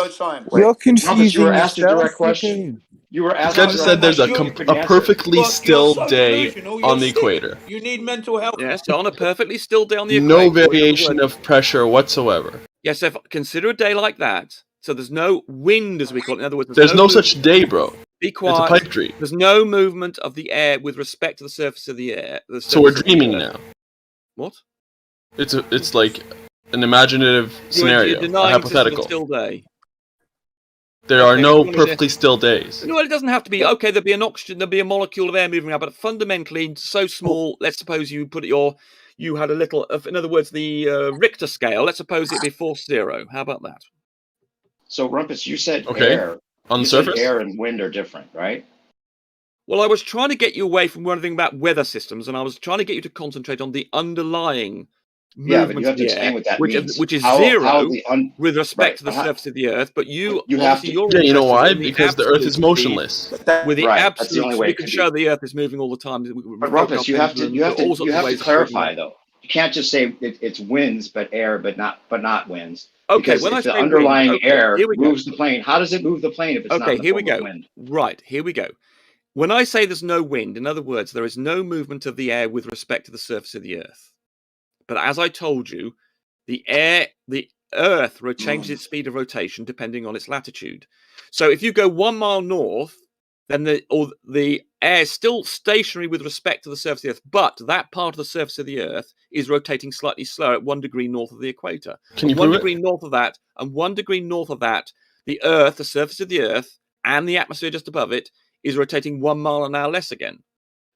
You're confusing you were asked a direct question. You were asked. I just said there's a perfectly still day on the equator. You need mental health. Yes, on a perfectly still day on the equator. No variation of pressure whatsoever. Yes, so consider a day like that. So there's no wind, as we call it. In other words, there's no such day, bro. Be quiet. It's a pipe dream. There's no movement of the air with respect to the surface of the air. So we're dreaming now. What? It's like an imaginative scenario, a hypothetical. Still day. There are no perfectly still days. No, it doesn't have to be. Okay, there'll be an oxygen, there'll be a molecule of air moving around, but fundamentally, so small. Let's suppose you had a little. In other words, the Richter scale. Let's suppose it'd be force 0. How about that? So, Rumpus, you said air. On the surface? Air and wind are different, right? Well, I was trying to get you away from wondering about weather systems, and I was trying to get you to concentrate on the underlying movement but you have to explain what that means. Which is zero with respect to the surface of the Earth. But you have to. You know why? Because the Earth is motionless. With the absolute, we can show the Earth is moving all the time. But Rumpus, you have to clarify though. You can't just say it's winds, but air, but not winds. Okay, when if the underlying air moves the plane, how does it move the plane if it's not in the form of wind? Right, here we go. When I say there's no wind, in other words, there is no movement of the air with respect to the surface of the Earth. But as I told you, the Earth changes its speed of rotation depending on its latitude. So if you go 1 mile north, then the air is still stationary with respect to the surface of the Earth, but that part of the surface of the Earth is rotating slightly slower at 1 degree north of the equator. Can you 1 degree north of that, and 1 degree north of that, the Earth, the surface of the Earth, and the atmosphere just above it is rotating 1 mile an hour less again.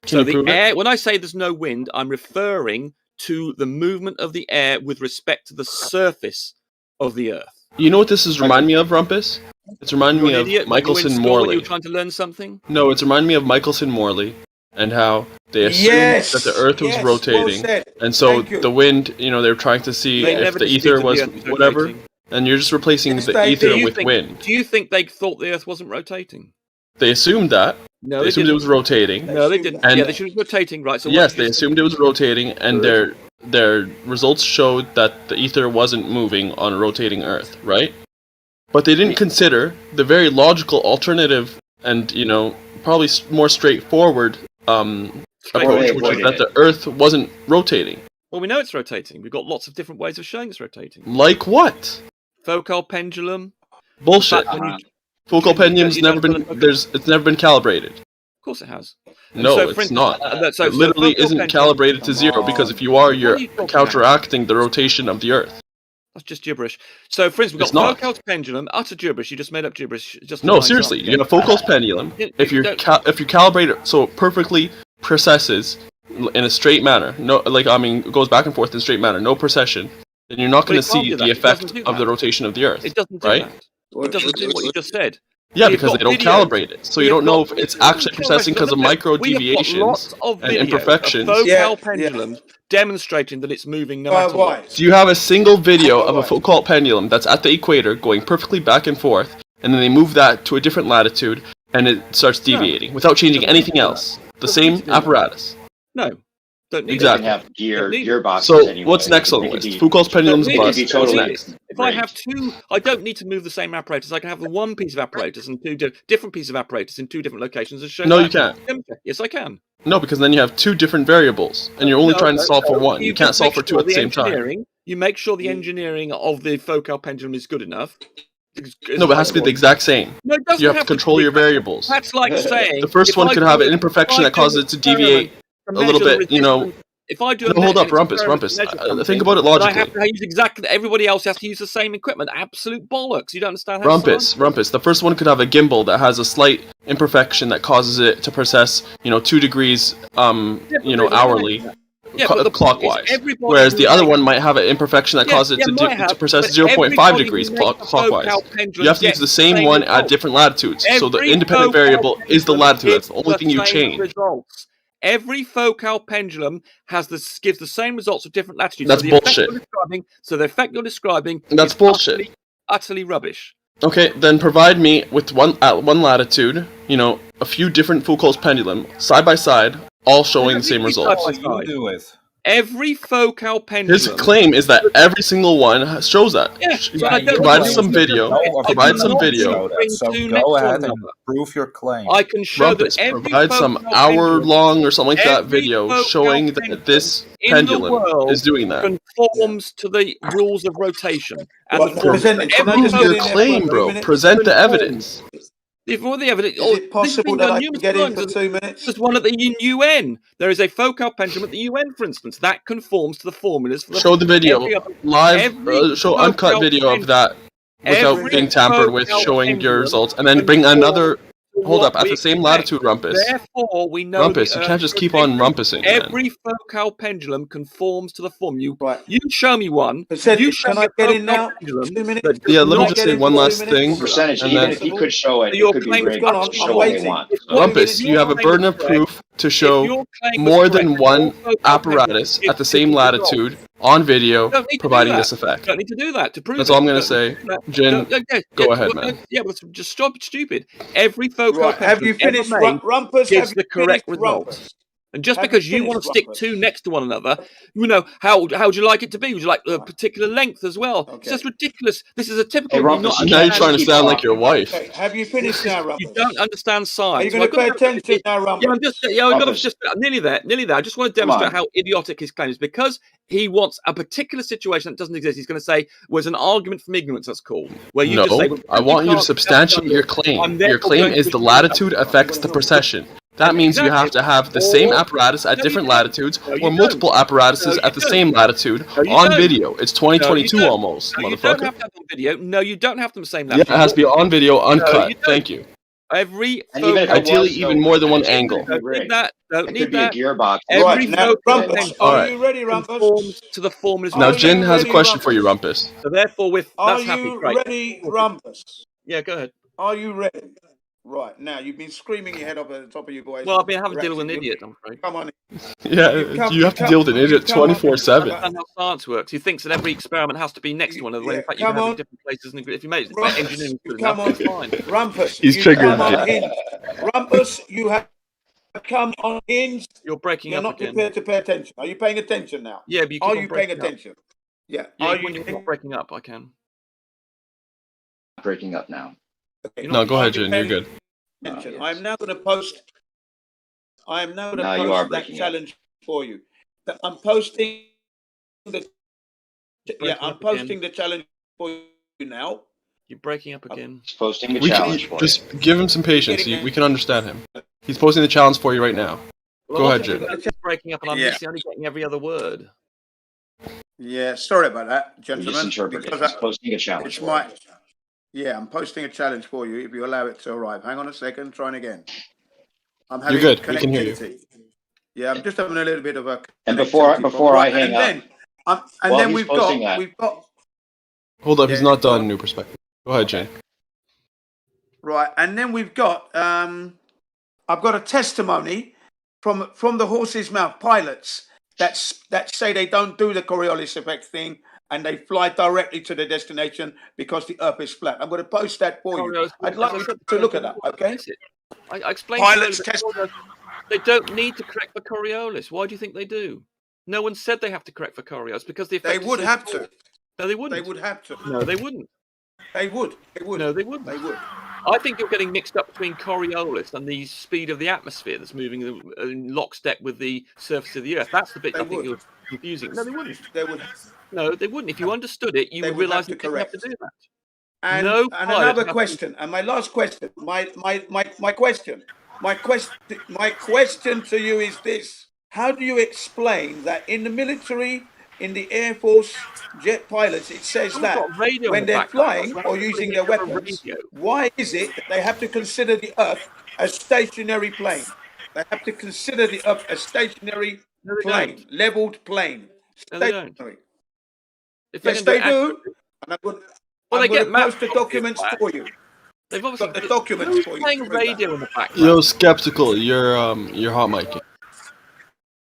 So the air, when I say there's no wind, I'm referring to the movement of the air with respect to the surface of the Earth. You know what this is reminding me of, Rumpus? It's reminding me of Michelson Morley. You were trying to learn something? No, it's reminding me of Michelson Morley and how they assumed that the Earth was rotating, and so the wind. They were trying to see if the ether was whatever, and you're just replacing the ether with wind. Do you think they thought the Earth wasn't rotating? They assumed that. No, they assumed it was rotating. No, they didn't. And they should be rotating, right? So yes, they assumed it was rotating, and their results showed that the ether wasn't moving on a rotating Earth, right? But they didn't consider the very logical alternative and, probably more straightforward approach, which is that the Earth wasn't rotating. Well, we know it's rotating. We've got lots of different ways of showing it's rotating. Like what? Focal pendulum. Bullshit. Focal pendulum's it's never been calibrated. Of course it has. No, it's not. It literally isn't calibrated to 0 because if you are, you're counteracting the rotation of the Earth. That's just gibberish. So, for instance, we've got Foucault's pendulum, utter gibberish. You just made up gibberish. Just no, seriously, you have Foucault's pendulum. If you calibrate it so it perfectly precesses in a straight manner, it goes back and forth in a straight manner, no precession, then you're not going to see the effect of the rotation of the Earth. It doesn't do that. It doesn't do what you just said. Yeah, because they don't calibrate it, so you don't know if it's actually processing because of micro deviations and imperfections. Foucault pendulums demonstrating that it's moving no matter what. Do you have a single video of a Foucault pendulum that's at the equator going perfectly back and forth, and then they move that to a different latitude and it starts deviating without changing anything else? The same apparatus. No. Exactly. Have gearboxes so anyway. What's next on the list? Foucault's pendulum's bust. What's next? If I have two, I don't need to move the same apparatus. I can have one piece of apparatus and two different pieces of apparatus in two different locations and show. No, you can't. Yes, I can. No, because then you have two different variables, and you're only trying to solve for one. You can't solve for two at the same time. You make sure the engineering of the Foucault pendulum is good enough. No, but it has to be the exact same. No, it doesn't you have to control your variables. That's like saying the first one could have an imperfection that causes it to deviate a little bit. If I do hold up, Rumpus. Think about it logically. I have to use exactly. Everybody else has to use the same equipment. Absolute bollocks. You don't understand how. Rumpus. The first one could have a gimbal that has a slight imperfection that causes it to process, 2 degrees, hourly, clockwise. Whereas the other one might have an imperfection that causes it to process 0.5 degrees clockwise. You have to use the same one at different latitudes. So the independent variable is the latitude. That's the only thing you change. Every Foucault pendulum gives the same results at different latitudes. That's bullshit. So the effect you're describing that's bullshit. Utterly rubbish. Okay, then provide me with one latitude, a few different Foucault's pendulum, side by side, all showing the same results. Every Foucault pendulum. His claim is that every single one shows that. Provide some video. So go ahead and prove your claim. I can show Rumpus, that every provide some hour-long or something like that video showing that this pendulum is doing that. Conforms to the rules of rotation. Prove your claim, bro. Present the evidence. Is it possible that I can get in for 2 minutes? There's one at the UN. There is a Foucault pendulum at the UN, for instance. That conforms to the formulas for the. Show the video. Show uncut video of that without being tampered with, showing your results, and then bring another. Hold up, at the same latitude, Rumpus. Therefore, we know. Rumpus, you can't just keep on rumpusing. Every Foucault pendulum conforms to the formula. You show me one. Can I get in now? 2 minutes? Yeah, let me just say one last thing. Percentage, even if he could show it, it could be great. Show what you want. Rumpus, you have a burden of proof to show more than one apparatus at the same latitude on video providing this effect. Don't need to do that to prove. That's all I'm going to say. Jin, go ahead, man. Yeah, but just stop stupid. Every Foucault have you finished, Rumpus? Gives the correct results. And just because you want to stick two next to one another, how would you like it to be? Would you like a particular length as well? Okay. It's just ridiculous. This is a typical. Rumpus, now you're trying to sound like your wife. Okay. Have you finished now, Rumpus? You don't understand science. Are you going to pay attention now, Rumpus? Yeah, I'm just nearly there. I just want to demonstrate how idiotic his claim is. Because he wants a particular situation that doesn't exist. He's going to say, was an argument from ignorance, that's called. Where you just say, I want you to substantiate your claim. Your claim is the latitude affects the precession. That means you have to have the same apparatus at different latitudes or multiple apparatuses at the same latitude on video. It's 2022 almost, motherfucker. You don't have to have them on video. No, you don't have them the same latitude. Yeah, it has to be on video, uncut. Thank you. Ideally, even more than one angle. Don't need that. Don't need that. Be a gearbox. Every now, Rumpus, are you ready, Rumpus? Conforms to the formulas. Now, Jin has a question for you, Rumpus. So therefore, are you ready, Rumpus? Yeah, go ahead. Are you ready? Right, now you've been screaming your head up at the top of your voice. Well, I've been having to deal with an idiot, I'm afraid. Come on. Yeah, you have to deal with an idiot 24/7. That's how science works. He thinks that every experiment has to be next to one another. In fact, you can have it in different places. And if you make it engineering good enough, it's fine. Rumpus, he's triggered. Rumpus, you have come on hinge. You're breaking You're up not again. prepared to pay attention. Are you paying attention now? Yeah, but you are you paying attention? Yeah. Are you not breaking up? I can. Breaking up now. Okay. No, go ahead, Jin. You're good. I am now going to post. I am now going to post that challenge for you. I'm posting the. Yeah, I'm posting the challenge for you now. You're breaking up again. He's posting the challenge for you. Just give him some patience. We can understand him. He's posting the challenge for you right now. Go ahead, Jin. It's breaking up, and I'm only getting every other word. Yeah, sorry about that, gentlemen. Misinterpreted. He's posting a challenge. I'm posting a challenge for you if you allow it to arrive. Hang on a second, trying again. I'm having You're good. We can hear you. Yeah, I'm just having a little bit of a. And before I hang up, we've got. Hold up, he's not done. New perspective. Go ahead, Jane. Right, and then we've got. I've got a testimony from the horse's mouth pilots that say they don't do the Coriolis effect thing and they fly directly to the destination because the Earth is flat. I'm going to post that for you. I'd like you to look at that. Okay. I explained. Pilots they don't need to correct for Coriolis. Why do you think they do? No one said they have to correct for Coriolis because the effect. They would have to. No, they wouldn't. They would have to. No, they wouldn't. They would. They would. No, they wouldn't. They would. I think you're getting mixed up between Coriolis and the speed of the atmosphere that's moving in lockstep with the surface of the Earth. That's the bit I think you're confusing. No, they wouldn't. They would. No, they wouldn't. If you understood it, you would realise that they have to do that. And another question, and my last question, my question to you is this: how do you explain that in the military, in the Air Force, jet pilots, it says that when they're flying or using their weapons, why is it that they have to consider the Earth a stationary plane? They have to consider the Earth a stationary plane, leveled plane. Stationary. Yes, they do. And I'm going to post the documents for you. They've obviously got the documents for you. Playing radio in the background. Yo, skeptical. You're hot micing.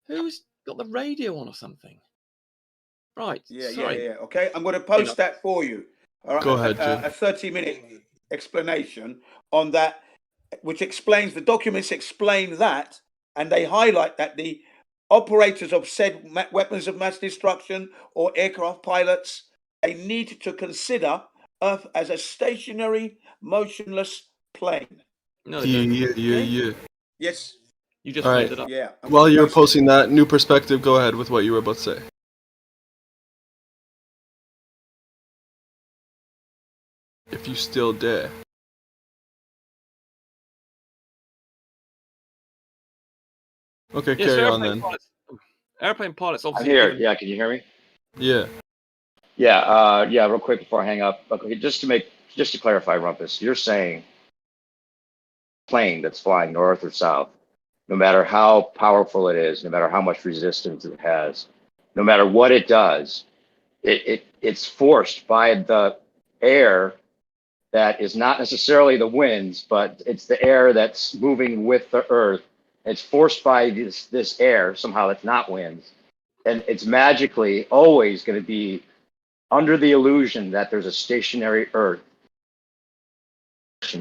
Who's got the radio on or something? Right. Yeah. Okay, I'm going to post that for you. All right. Go ahead, a 30-minute explanation on that, which explains the documents explain that, and they highlight that the operators of said weapons of mass destruction or aircraft pilots, they need to consider Earth as a stationary, motionless plane. No, yeah. Yes. You just made it up. Yeah. While you're posting that new perspective, go ahead with what you were about to say. If you still dare. Okay, carry on then. Airplane pilots obviously. I'm here. Yeah, can you hear me? Yeah. Yeah, real quick before I hang up. Okay, just to clarify, Rumpus, you're saying plane that's flying north or south, no matter how powerful it is, no matter how much resistance it has, no matter what it does, it's forced by the air that is not necessarily the winds, but it's the air that's moving with the Earth. It's forced by this air, somehow it's not winds. And it's magically always going to be under the illusion that there's a stationary Earth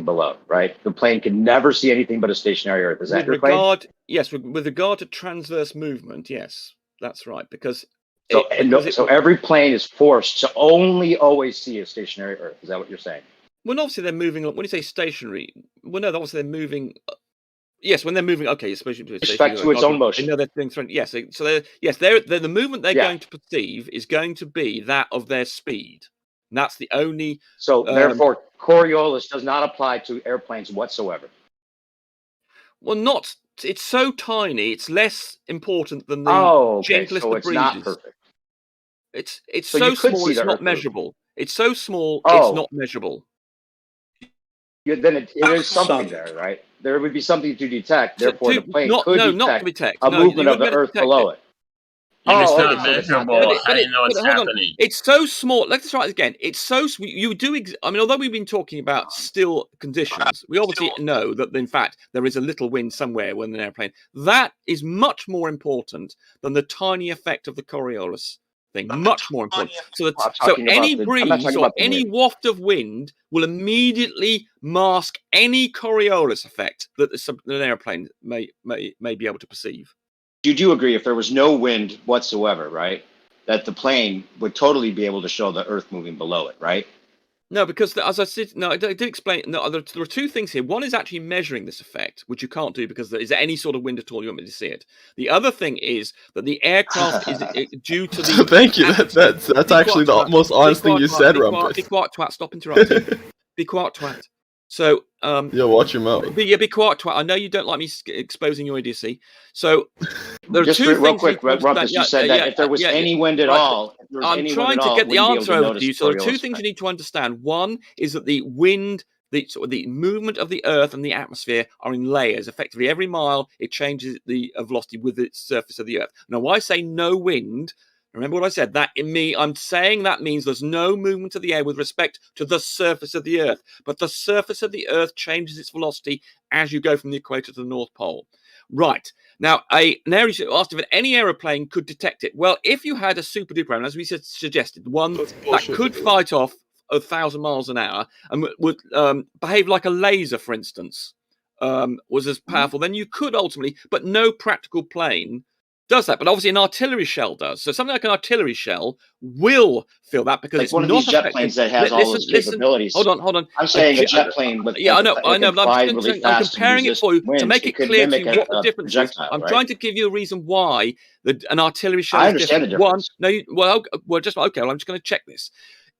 below, right? The plane can never see anything but a stationary Earth. Is that your claim? Yes, with regard to transverse movement, yes, that's right. Because so every plane is forced to only always see a stationary Earth. Is that what you're saying? Well, obviously they're moving. When you say stationary, well, no, obviously they're moving. Yes, when they're moving, okay, especially to respect to its own motion. They know they're doing something. Yes, so they're the movement they're going to perceive is going to be that of their speed. And that's the only. So therefore, Coriolis does not apply to airplanes whatsoever. Well, not. It's so tiny. It's less important than the gentlest of breezes. It's not perfect. It's so small. It's not measurable. It's so small. It's not measurable. Then it is something there, right? There would be something to detect. Therefore, the plane could detect a movement of the Earth below it. It's not measurable. How do you know it's happening? It's so small. Let's try it again. It's so you do. I mean, although we've been talking about still conditions, we obviously know that in fact there is a little wind somewhere when an airplane. That is much more important than the tiny effect of the Coriolis thing. Much more important. So any breeze or any waft of wind will immediately mask any Coriolis effect that an airplane may be able to perceive. You do agree if there was no wind whatsoever, right, that the plane would totally be able to show the Earth moving below it, right? No, because as I said, I did explain. No, there are two things here. One is actually measuring this effect, which you can't do because there is any sort of wind at all. You want me to see it. The other thing is that the aircraft is due to the. Thank you. That's actually the most honest thing you said, Rumpus. Be quiet, twat. Stop interrupting. Be quiet, twat. So, watch your mouth. Be quiet, twat. I know you don't like me exposing your idiocy. So, there are Just two real things. quick, Rumpus, you said that if there was any wind at all, I'm trying to get the answer over to you. So, there are two things you need to understand. One is that the wind, the movement of the Earth and the atmosphere are in layers. Effectively, every mile it changes the velocity with the surface of the Earth. Now, why I say no wind? Remember what I said? I'm saying that means there's no movement of the air with respect to the surface of the Earth. But the surface of the Earth changes its velocity as you go from the equator to the North Pole. Right. Now, an asked if any aeroplane could detect it. Well, if you had a super duper airplane, as we suggested, one that could fight off 1,000 miles an hour and would behave like a laser, for instance, was as powerful, then you could ultimately, but no practical plane does that. But obviously an artillery shell does. So something like an artillery shell will feel that because it's one not of these jet planes that has all those capabilities. Hold on. I'm saying a jet plane with I know. But I'm comparing it for you to make it clear to you what the difference is. I'm trying to give you a reason why an artillery shell is different. The difference. I'm just going to check this.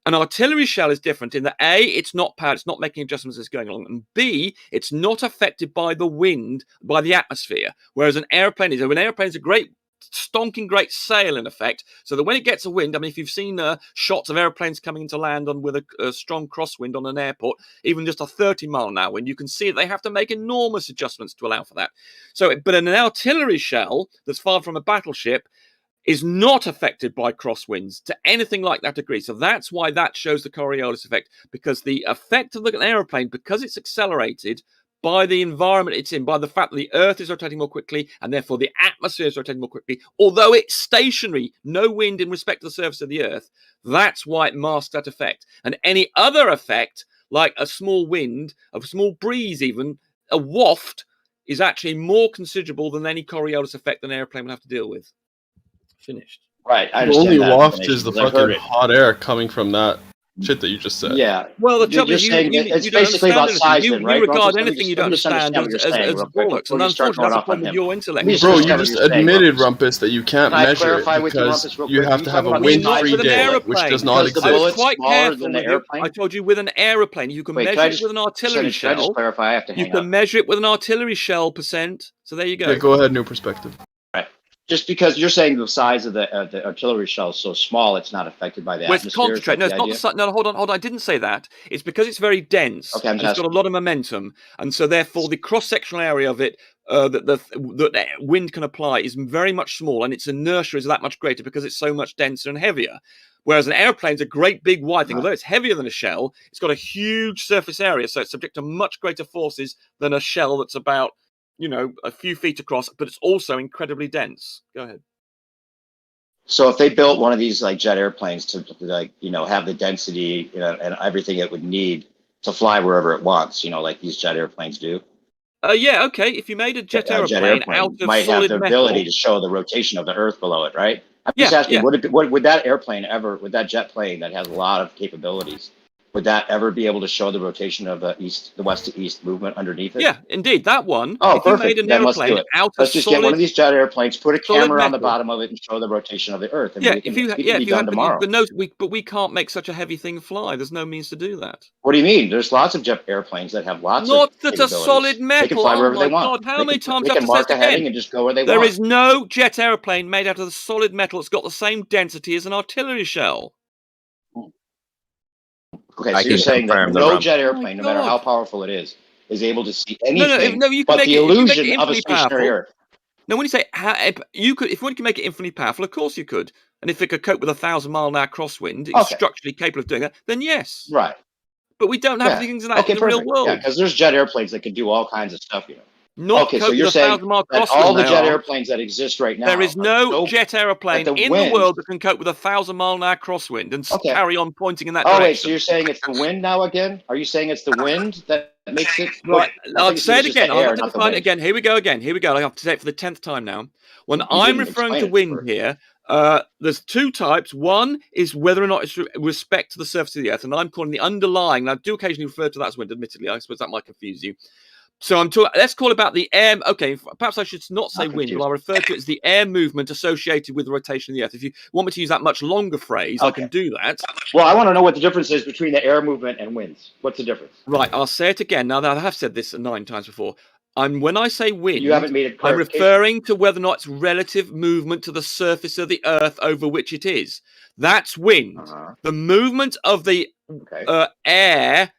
An artillery shell is different in that A, it's not powered, it's not making adjustments as it's going along, and B, it's not affected by the wind, by the atmosphere, whereas an airplane is. An airplane is a great stonking great sail in effect, so that when it gets a wind, I mean, if you've seen shots of airplanes coming into land with a strong crosswind on an airport, even just a 30-mile-an-hour wind, you can see they have to make enormous adjustments to allow for that. So, but an artillery shell that's far from a battleship is not affected by crosswinds to anything like that degree. So that's why that shows the Coriolis effect, because the effect of an aeroplane, because it's accelerated by the environment it's in, by the fact that the Earth is rotating more quickly, and therefore the atmosphere is rotating more quickly, although it's stationary, no wind in respect to the surface of the Earth, that's why it masks that effect. And any other effect, like a small wind, a small breeze even, a waft, is actually more considerable than any Coriolis effect an airplane will have to deal with. Finished. Right. I the only waft is the fucking hot air coming from that shit that you just said. Yeah. Well, the trouble is, it's basically about size, you right? regard anything you don't understand as bollocks, and unfortunately, that's the problem with your intellect. Bro, you just admitted, Rumpus, that you can't measure it because you have to have a wind-free day, which does not exist. I was quite careful with you. I told you with an aeroplane, you can measure it with an artillery shell. Can I just clarify? I have to hang up. You can measure it with an artillery shell percent. So there you go. Yeah, go ahead, new perspective. Just because you're saying the size of the artillery shell is so small, it's not affected by the atmosphere. It's concentrated. No, it's not. No, hold on. I didn't say that. It's because it's very dense. Okay, and it's got a lot of momentum, and so therefore the cross-sectional area of it that the wind can apply is very much small, and its inertia is that much greater because it's so much denser and heavier. Whereas an airplane is a great big wide thing. Although it's heavier than a shell, it's got a huge surface area, so it's subject to much greater forces than a shell that's about, a few feet across, but it's also incredibly dense. Go ahead. So if they built one of these like jet airplanes to have the density and everything it would need to fly wherever it wants, like these jet airplanes do. Yeah, okay. If you made a jet airplane out of might solid have the metal, ability to show the rotation of the Earth below it, right? I'm just asking, would that jet plane that has a lot of capabilities, would that ever be able to show the rotation of the west to east movement underneath it? Yeah, indeed, that one. Oh, if perfect. You made an airplane out let's just get one of these jet airplanes, put a camera on the metal. bottom of it, and show the rotation of the Earth. And if you had tomorrow. But we can't make such a heavy thing fly. There's no means to do that. What do you mean? There's lots of jet airplanes that have lots of Not that a solid metal. They can fly wherever they want. God, how many times they have can mark a heading and just go where they want. There is no jet airplane made out of the solid metal that's got the same density as an artillery shell. Okay, so you're saying that no jet airplane, no matter how powerful it is able to see anything but the illusion of a stationary Earth. No, when you say if one can make it infinitely powerful, of course you could. And if it could cope with 1,000-mile-an-hour crosswind, it's structurally capable of doing that, then yes. Right. But we don't have things like that in the real world. Yeah, because there's jet airplanes that can do all kinds of stuff, so you're saying that all the jet airplanes that exist right now. There is no jet airplane in the world that can cope with 1,000-mile-an-hour crosswind and carry on pointing in that direction. Oh, wait, so you're saying it's the wind now again? Are you saying it's the wind that makes it? Right, I'll say it again. I'll have to define it again. Here we go again. I have to say it for the 10th time now. When I'm referring to wind here, there's two types. One is whether or not it's respect to the surface of the Earth, and I'm calling the underlying, and I do occasionally refer to that as wind, admittedly. I suppose that might confuse you. So I'm talking. Let's call about the air. Okay, perhaps I should not say wind, but I'll refer to it as the air movement associated with the rotation of the Earth. If you want me to use that much longer phrase, I can do that. Well, I want to know what the difference is between the air movement and winds. What's the difference? Right, I'll say it again. Now that I have said this 9 times before. When I say wind, you haven't made it. I'm referring to whether or not it's relative movement to the surface of the Earth over which it is. That's wind. The movement of the air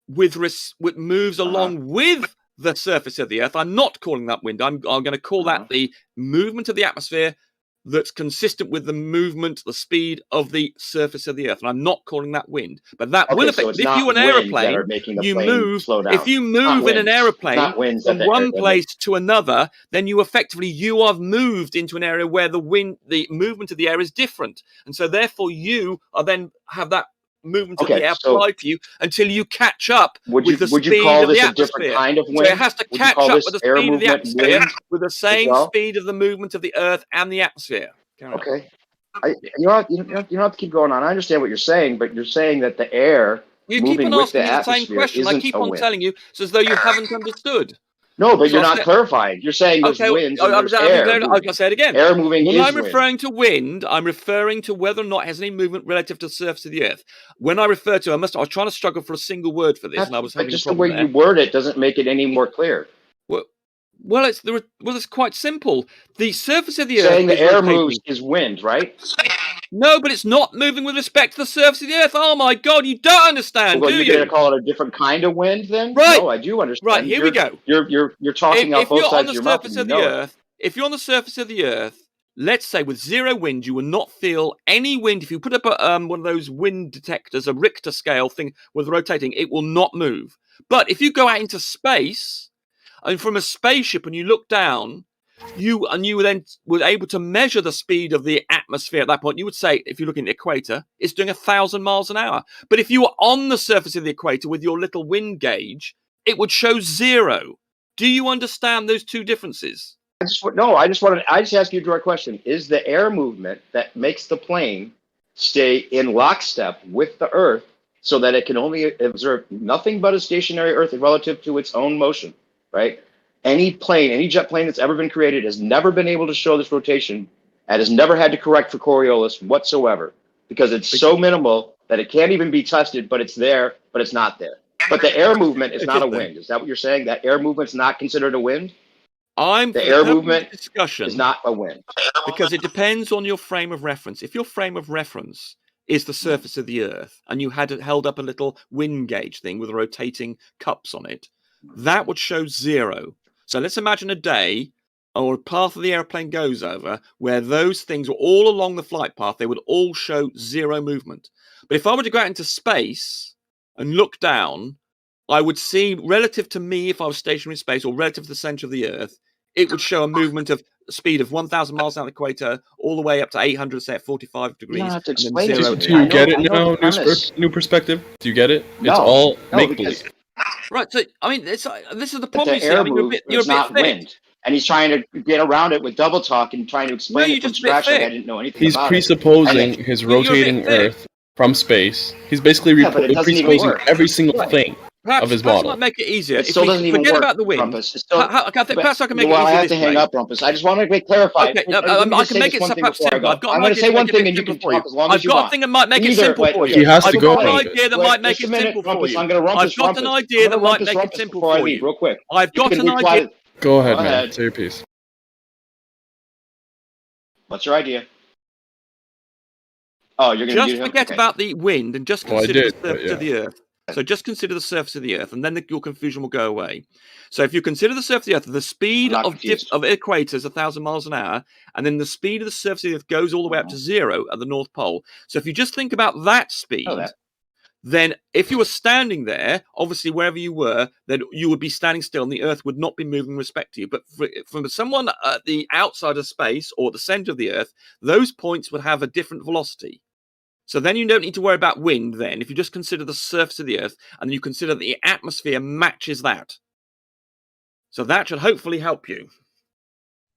moves along with the surface of the Earth. I'm not calling that wind. I'm going to call that the movement of the atmosphere that's consistent with the movement, the speed of the surface of the Earth. And I'm not calling that wind. But that will affect. So if you're an aeroplane, you move. If you move in an aeroplane from one place to another, then you have moved into an area where the movement of the air is different. And so therefore you are then have that movement of the air applied to you until you catch up with the speed of the atmosphere. So it has to catch up with the speed of the atmosphere with the same speed of the movement of the Earth and the atmosphere. You don't have to keep going on. I understand what you're saying, but you're saying that the air moving with the atmosphere the same question. I keep on telling you, it's as though you haven't understood. No, but you're not clarifying. You're saying there's winds and there's air. I'll say it again. Air moving when I'm referring to wind, I'm referring to whether or not it has any movement relative to the surface of the Earth. When I refer to, I was trying to struggle for a single word for this, and I was having just the way you word it doesn't make it any more clear. Well, it's quite simple. The surface of the Earth. Saying the air moves is wind, right? No, but it's not moving with respect to the surface of the Earth. Oh my God, you don't understand, do you? You're going to call it a different kind of wind, then? Right. No, I do understand. Right, here we go. You're talking out both sides of your mouth. If you're on the surface of the Earth, let's say with zero wind, you will not feel any wind. If you put up one of those wind detectors, a Richter scale thing with rotating, it will not move. But if you go out into space, and from a spaceship, and you look down, you then were able to measure the speed of the atmosphere at that point. You would say, if you're looking at the equator, it's doing 1,000 miles an hour. But if you were on the surface of the equator with your little wind gauge, it would show 0. Do you understand those two differences? I just ask you a direct question. Is the air movement that makes the plane stay in lockstep with the Earth so that it can only observe nothing but a stationary Earth relative to its own motion, right? Any jet plane that's ever been created has never been able to show this rotation and has never had to correct for Coriolis whatsoever because it's so minimal that it can't even be tested, but it's there, but it's not there. But the air movement is not a wind. Is that what you're saying? That air movement's not considered a wind? The air movement is not a wind. Because it depends on your frame of reference. If your frame of reference is the surface of the Earth and you had held up a little wind gauge thing with rotating cups on it, that would show 0. So let's imagine a day or a path of the airplane goes over where those things were all along the flight path. They would all show 0 movement. But if I were to go out into space and look down, I would see, relative to me, if I was stationary in space or relative to the center of the Earth, it would show a movement of speed of 1,000 miles down the equator all the way up to 800, say at 45 degrees. You don't have to explain it. Do you get it now? New perspective? Do you get it? No, it's all make-believe. Right, so I mean, this is the problem. The air move is not wind, and he's trying to get around it with double talk and trying to explain it from scratch. Like I didn't know anything about it. He's presupposing his rotating Earth from space. He's basically presupposing every single thing of his model. Perhaps might make it easier. It still doesn't even forget work, about the wind. Rumpus. Perhaps I can make it easier. Well, I have to hang up, Rumpus. I just want to clarify. Okay, I can make it perhaps simple. I'm going to say one thing, and you can talk as long as you want. I've got a thing that might make it simple for you. He has to go. I've got an idea that might make it simple for you. I've got an idea that might make it simple for you. Real quick. I've got an idea. Go ahead, man. Say your piece. What's your idea? Oh, you're going to just forget about the wind and just consider the surface of the Earth. So just consider the surface of the Earth, and then your confusion will go away. So if you consider the surface of the Earth, the speed of the equator is 1,000 miles an hour, and then the speed of the surface of the Earth goes all the way up to 0 at the North Pole. So if you just think about that speed, then if you were standing there, obviously wherever you were, then you would be standing still, and the Earth would not be moving with respect to you. But from someone at the outside of space or the center of the Earth, those points would have a different velocity. So then you don't need to worry about wind then, if you just consider the surface of the Earth and you consider that the atmosphere matches that. So that should hopefully help you.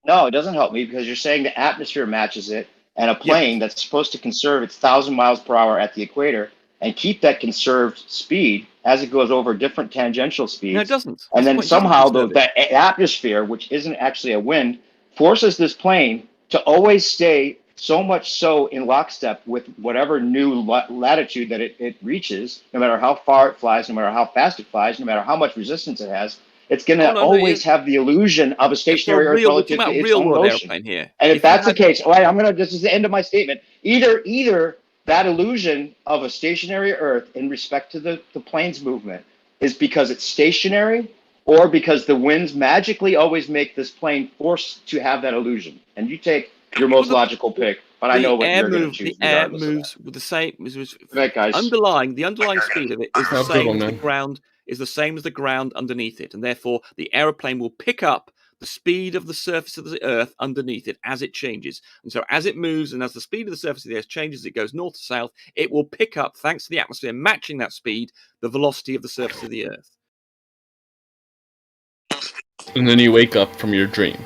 No, it doesn't help me because you're saying the atmosphere matches it, and a plane that's supposed to conserve its 1,000 miles per hour at the equator and keep that conserved speed as it goes over different tangential speeds. No, it doesn't. And then somehow that atmosphere, which isn't actually a wind, forces this plane to always stay so much so in lockstep with whatever new latitude that it reaches, no matter how far it flies, no matter how fast it flies, no matter how much resistance it has. It's going to always have the illusion of a stationary Earth relative to its own motion. Here. And if that's the case, this is the end of my statement. Either that illusion of a stationary Earth in respect to the plane's movement is because it's stationary, or because the winds magically always make this plane forced to have that illusion. And you take your most logical pick, but I know what you're going to choose. The air moves with the same. The underlying speed of it is the same as the ground. Is the same as the ground underneath it, and therefore the aeroplane will pick up the speed of the surface of the Earth underneath it as it changes. And so as it moves and as the speed of the surface of the Earth changes, it goes north to south, it will pick up, thanks to the atmosphere matching that speed, the velocity of the surface of the Earth. And then you wake up from your dream.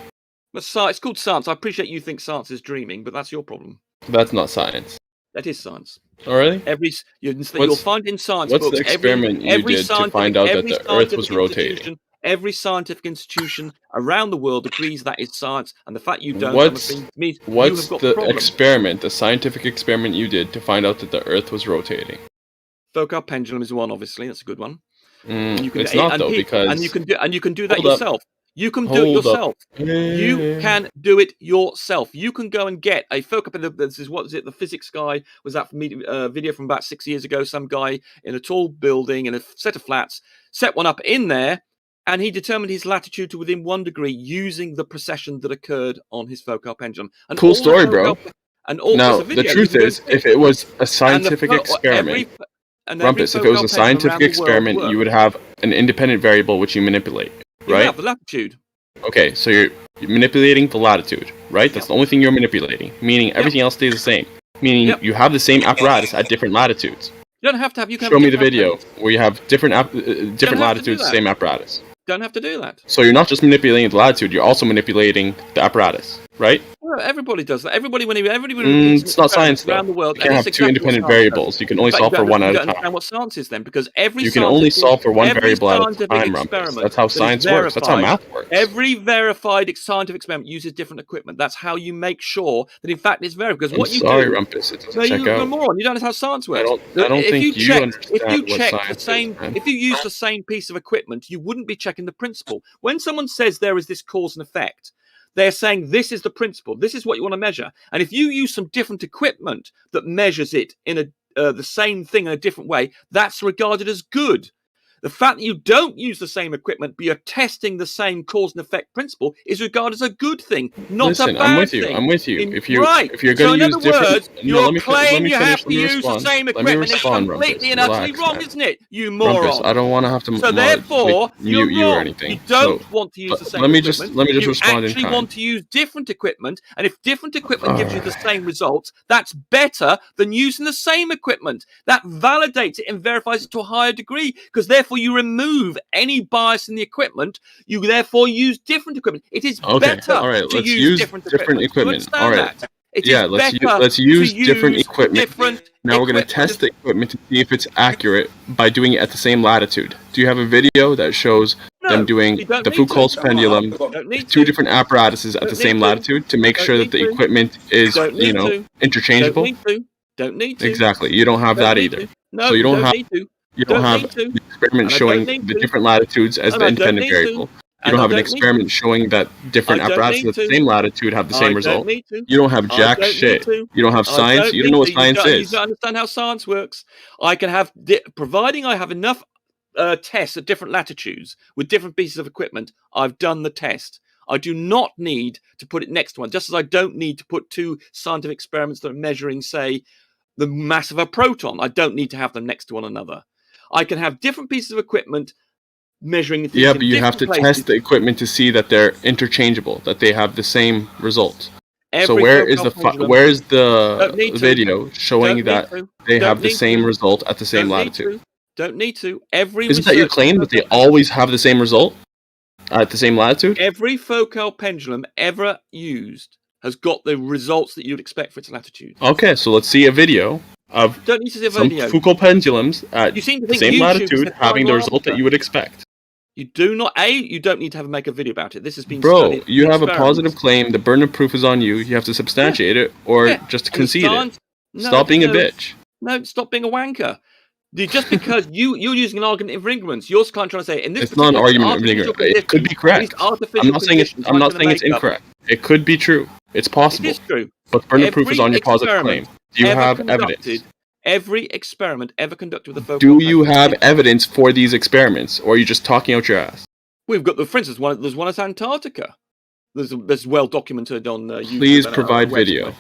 But it's called science. I appreciate you think science is dreaming, but that's your problem. That's not science. That is science. Oh, really? You'll find in science books. What's the experiment you did to find out that the Earth was rotating? Every scientific institution around the world agrees that is science, and the fact you don't what's means what's the scientific experiment you did to find out that the Earth was rotating? Focal pendulum is one, obviously. That's a good one. It's not though, because you can do that yourself. You can do it yourself. You can do it yourself. You can go and get a focal pendulum. This is the physics guy was that video from about 6 years ago. Some guy in a tall building in a set of flats set one up in there, and he determined his latitude to within 1 degree using the precession that occurred on his focal pendulum. And cool story, bro. Now the truth is, if it was a scientific experiment, Rumpus, if it was a scientific experiment, you would have an independent variable which you manipulate. Right? Yeah, the latitude. Okay, so you're manipulating the latitude, right? That's the only thing you're manipulating, meaning everything else stays the same. Meaning you have the same apparatus at different latitudes. You don't have to have. You can show me the video where you have different latitudes, same apparatus. Don't have to do that. So you're not just manipulating the latitude; you're also manipulating the apparatus, right? Well, everybody does that. Everybody it's not science though. Around the world, you can't have two independent variables. You can only solve for one at a time. You understand what science is then, because you can only solve for one variable at a time, Rumpus. That's how science works. That's how math works. Every verified scientific experiment uses different equipment. That's how you make sure that in fact it's verified. Because what you do, Rumpus, it doesn't check out. You're a moron. You don't know how science works. I don't think you understand what science is. If you use the same piece of equipment, you wouldn't be checking the principle. When someone says there is this cause and effect, they're saying this is the principle. This is what you want to measure. And if you use some different equipment that measures it in the same thing in a different way, that's regarded as good. The fact that you don't use the same equipment, but you're testing the same cause and effect principle, is regarded as a good thing, not a bad thing. I'm with you. If you're going to use different, you're claiming you have to use the same equipment. It's completely and utterly wrong, isn't it? You moron. Rumpus, I don't want to have to. So therefore, you're you or wrong. anything. You don't want to use the same equipment. Let me just respond in kind. You actually want to use different equipment, and if different equipment gives you the same results, that's better than using the same equipment. That validates it and verifies it to a higher degree, because therefore you remove any bias in the equipment. You therefore use different equipment. It is better to use different equipment. All right. Let's use different equipment. Now we're going to test the equipment to see if it's accurate by doing it at the same latitude. Do you have a video that shows them doing the Foucault's pendulum with two different apparatuses at the same latitude to make sure that the equipment is, interchangeable? Don't need to. Exactly. You don't have that either. No, so you don't have. To. You don't have the experiment showing the different latitudes as the independent variable. You don't have an experiment showing that different apparatuses at the same latitude have the same result. You don't have jack shit. You don't have science. You don't know what science is. You don't understand how science works. I can have, providing I have enough tests at different latitudes with different pieces of equipment, I've done the test. I do not need to put it next to one, just as I don't need to put two scientific experiments that are measuring, say, the mass of a proton. I don't need to have them next to one another. I can have different pieces of equipment measuring things. Yeah, but you have to test the equipment to see that they're interchangeable, that they have the same results. So where is the video showing that they have the same result at the same latitude? Don't need to. Isn't that your claim that they always have the same result at the same latitude? Every focal pendulum ever used has got the results that you'd expect for its latitude. Okay, so let's see a video of don't need to see a some video. Foucault pendulums at You seem to the think same YouTube is latitude the having the final result that arbiter. you would expect. You do not. You don't need to make a video about it. This has been Bro, studied. you have a Experiments. positive claim. The burden of proof is on you. You have to substantiate it or just concede it. Stop being a bitch. No, stop being a wanker. Just because you're using an argument of ignorance, you're kind of trying to say in this it's not an argument of artificial ignorance. It could be correct. I'm not saying it's incorrect. It could be true. It's possible. It is true. But the burden of proof is on your positive claim. Do you have evidence? Every experiment ever conducted with a focal Do you have evidence for these experiments, or are you just talking out your ass? We've got for instance, there's one at Antarctica. There's well documented on YouTube. Please provide video.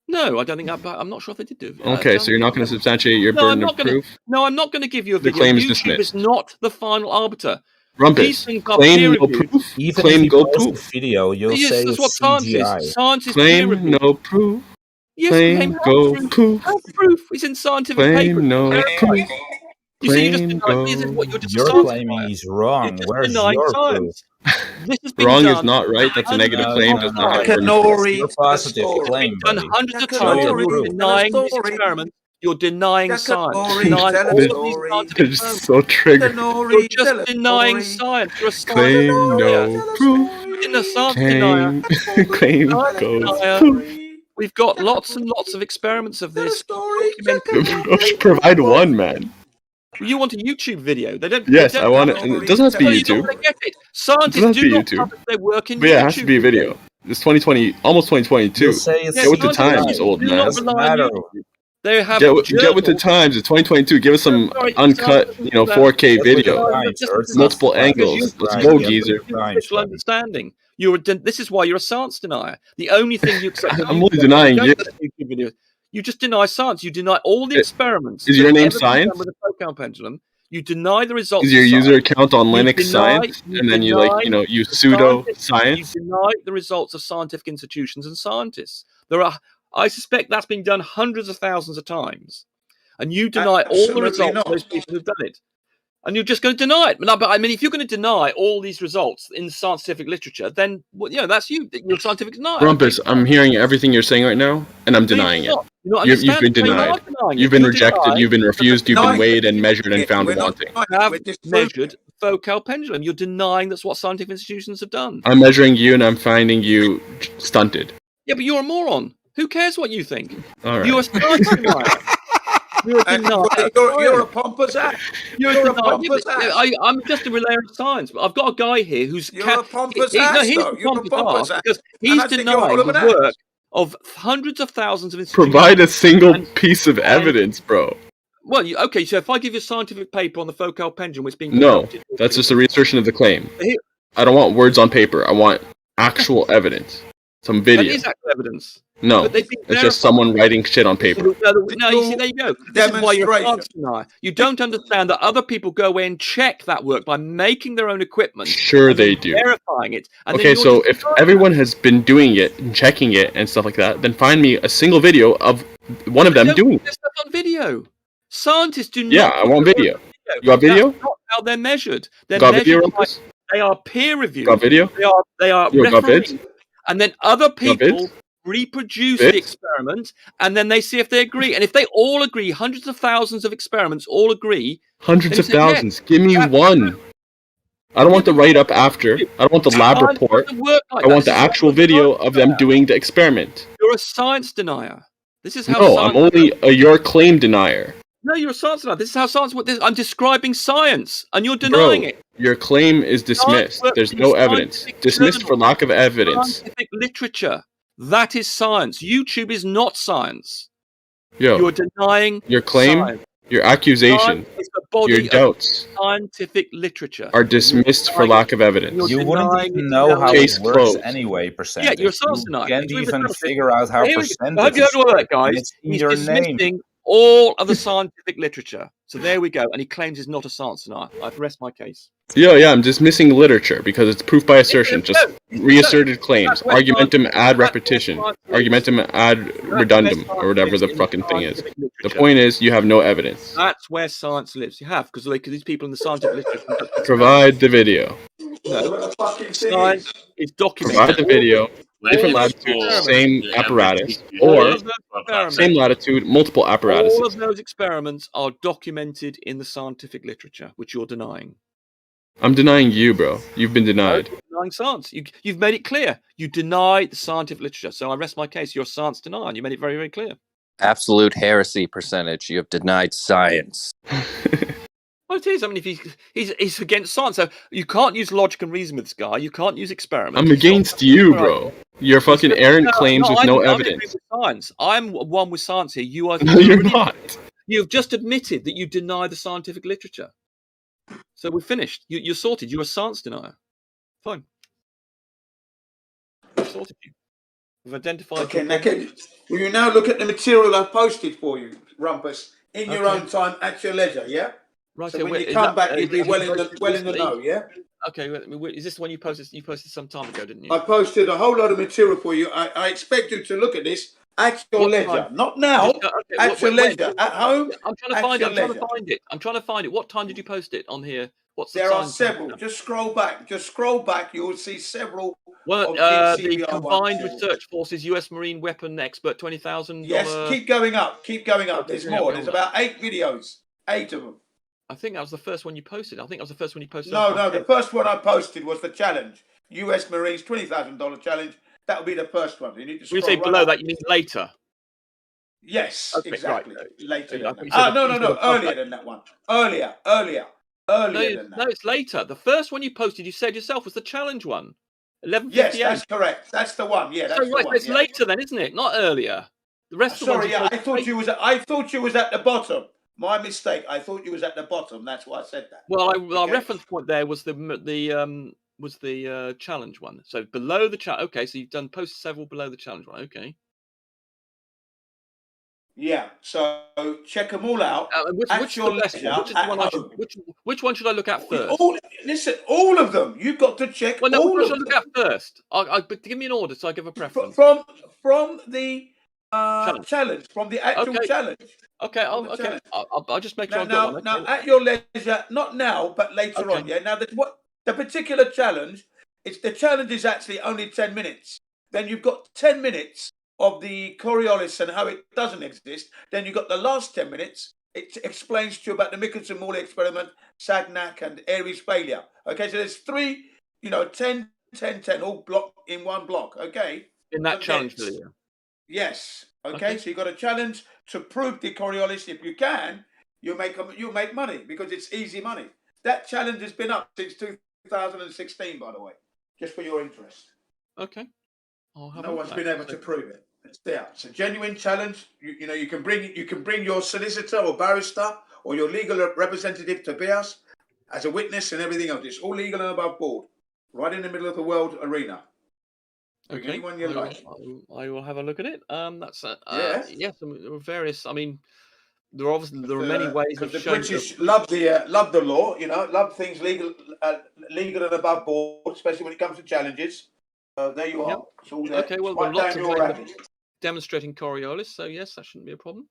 No, I don't think I'm not sure if they did do. Okay, so you're not going to substantiate your burden of proof? No, I'm not going to give you a video. The claim is YouTube dismissed. is not the final arbiter. Rumpus, claim no proof. Even claim if no post proof. Video, you'll say that's what CGI. Science is claim no proof. Yes, claim go proof. Proof. It's in scientific claim papers. no proof. You see, you just deny. This is what you're just claiming he's wrong. Where's your science? This has been wrong done. is not right. That's a negative claim. Does not have your positive claim. Done hundreds of times. You're denying this experiment. You're denying science. Denying all of these scientific They're just so triggered. You're just denying science. You're a science claim denier. no proof. In a science denier. Claim goes proof. We've got lots and lots of experiments of this. Provide one, man. You want a YouTube video? They don't. Yes, they don't I want it. It doesn't have to be YouTube. Scientists do not publish their work in YouTube. But yeah, it has to be a video. It's 2020, almost 2022. Get with the times, old man. They have get with the times. It's 2022. Give us some uncut, 4K video, multiple angles. Let's go, geezer. Understanding. This is why you're a science denier. The only thing you accept. I'm only denying you. You just deny science. You deny all the experiments. Is your name Science? With a focal pendulum. You deny the results. Is your user account on Linux Science? And then you you pseudo science? You deny the results of scientific institutions and scientists. I suspect that's been done hundreds of thousands of times. And you deny all the results of those people who've done it. And you're just going to deny it. But I mean, if you're going to deny all these results in scientific literature, then that's you. You're a scientific denier. Rumpus, I'm hearing everything you're saying right now, and I'm denying it. You've been denied. You've been rejected. You've been refused. You've been weighed and measured and found wanting. You have measured focal pendulum. You're denying that's what scientific institutions have done. I'm measuring you, and I'm finding you stunted. Yeah, but you're a moron. Who cares what you think? All right. You're a science denier. You're a pompous ass. You're a pompous ass. I'm just a relayer of science. But I've got a guy here who's a pompous ass. He's a pompous ass because he's denying the work of hundreds of thousands of institutions. Provide a single piece of evidence, bro. Well, okay. So if I give you a scientific paper on the focal pendulum, it's being conducted, that's just a reassertion of the claim. I don't want words on paper. I want actual evidence. Some video. That is actual evidence. No, it's just someone writing shit on paper. No, you see, there you go. This is why you're a science denier. You don't understand that other people go away and check that work by making their own equipment. Sure they do. Verifying it. And okay, so if everyone has been doing it and checking it and stuff like that, then find me a single video of one of them doing it. There's stuff on video. Scientists do not. Yeah, I want video. You got video? That's not how they're measured. They're got measured video, Rumpus? They are peer reviewed. Got video? They are refereed. And then other people reproduce the experiment, and then they see if they agree. And if they all agree, hundreds of thousands of experiments all agree. Hundreds of thousands. Give me one. I don't want the write-up after. I don't want the lab report. I want the actual video of them doing the experiment. You're a science denier. This is how. No, I'm only a your claim denier. No, you're a science denier. This is how science works. I'm describing science, and you're denying it. Your claim is dismissed. There's no evidence. Dismissed for lack of evidence. Scientific literature. That is science. YouTube is not science. Yo, you're denying your claim, science. Your accusation, your doubts, scientific literature are dismissed for lack of evidence. You wouldn't even know how it works anyway, percentage. Yeah, you're a science denier. You can't even figure out how percentage. Have you heard all that, guys? He's dismissing all of the scientific literature. So there we go. And he claims he's not a science denier. I've rest my case. Yeah, I'm dismissing literature because it's proof by assertion. Just reasserted claims. Argumentum ad repetition. Argumentum ad redundum, or whatever the fucking thing is. The point is, you have no evidence. That's where science lives. You have, because these people in the scientific literature. Provide the video. No. Science is documented. Provide the video. different latitude, same apparatus, or same latitude, multiple apparatuses. All of those experiments are documented in the scientific literature, which you're denying. I'm denying you, bro. You've been denied. You're denying science. You've made it clear. You deny the scientific literature. So I rest my case. You're a science denier. You made it very, very clear. Absolute heresy percentage. You have denied science. Well, it is. I mean, if he's against science, so you can't use logic and reason with this guy. You can't use experiments. I'm against you, bro. Your fucking errant claims with no evidence. I'm science. I'm one with science here. You are. No, you're not. You've just admitted that you deny the scientific literature. So we're finished. You're sorted. You're a science denier. Fine. We've sorted you. We've identified. Okay, now will you now look at the material I've posted for you, Rumpus, in your own time at your leisure, yeah? Right. So when you come back, you'll be well in the know, yeah? Okay. Is this the one you posted? You posted some time ago, didn't you? I posted a whole lot of material for you. I expect you to look at this at your leisure, not now. At your leisure, at home. I'm trying to find it. I'm trying to find it. What time did you post it on here? There are several. Just scroll back. You will see several. Well, the Combined Research Forces U.S. Marine Weapon Expert 20,000. Yes, keep going up. There's more. There's about 8 videos. 8 of them. I think that was the first one you posted. No, the first one I posted was the challenge. U.S. Marines $20,000 challenge. That would be the first one. You need to. When you say below that, you mean later. Yes, okay, exactly. Right. Later. No. Earlier than that one. Earlier than that. No, it's later. The first one you posted, you said yourself, was the challenge one. 11:58. Yes, that's correct. That's the one. Yeah, that's the one. It's later then, isn't it? Not earlier. The rest of the ones. I thought you was at the bottom. My mistake. I thought you was at the bottom. That's why I said that. Well, our reference point there was the challenge one. So below the challenge. Okay, so you've done post several below the challenge one. Okay. Yeah. So check them all out. Which one should I look at first? All of them. You've got to check. Well, no, which one should I look at first? But give me an order so I give a preference. From the challenge, from the actual challenge. Okay, I'll just make sure now, now at your leisure, not now, but later on. Yeah. Now the particular challenge, the challenge is actually only 10 minutes. Then you've got 10 minutes of the Coriolis and how it doesn't exist. Then you've got the last 10 minutes. It explains to you about the Michelson-Morley experiment, Sagnac, and Aries failure. Okay, so there's 3, 10, 10, 10, all blocked in one block. Okay. In that challenge video. Yes. Okay. So you've got a challenge to prove the Coriolis. If you can, you'll make money because it's easy money. That challenge has been up since 2016, by the way, just for your interest. Okay. No one's been able to prove it. It's there. It's a genuine challenge. You can bring your solicitor or barrister or your legal representative to Bias as a witness and everything else. It's all legal and above board, right in the middle of the world arena. Okay. Anyone you like. I will have a look at it. That's yes. There are various. I mean, there are many ways of showing. The British love the law. Love things legal and above board, especially when it comes to challenges. There you are. Yep. It's all there. Okay, well, lots of demonstrating Coriolis, so yes, that shouldn't be a problem.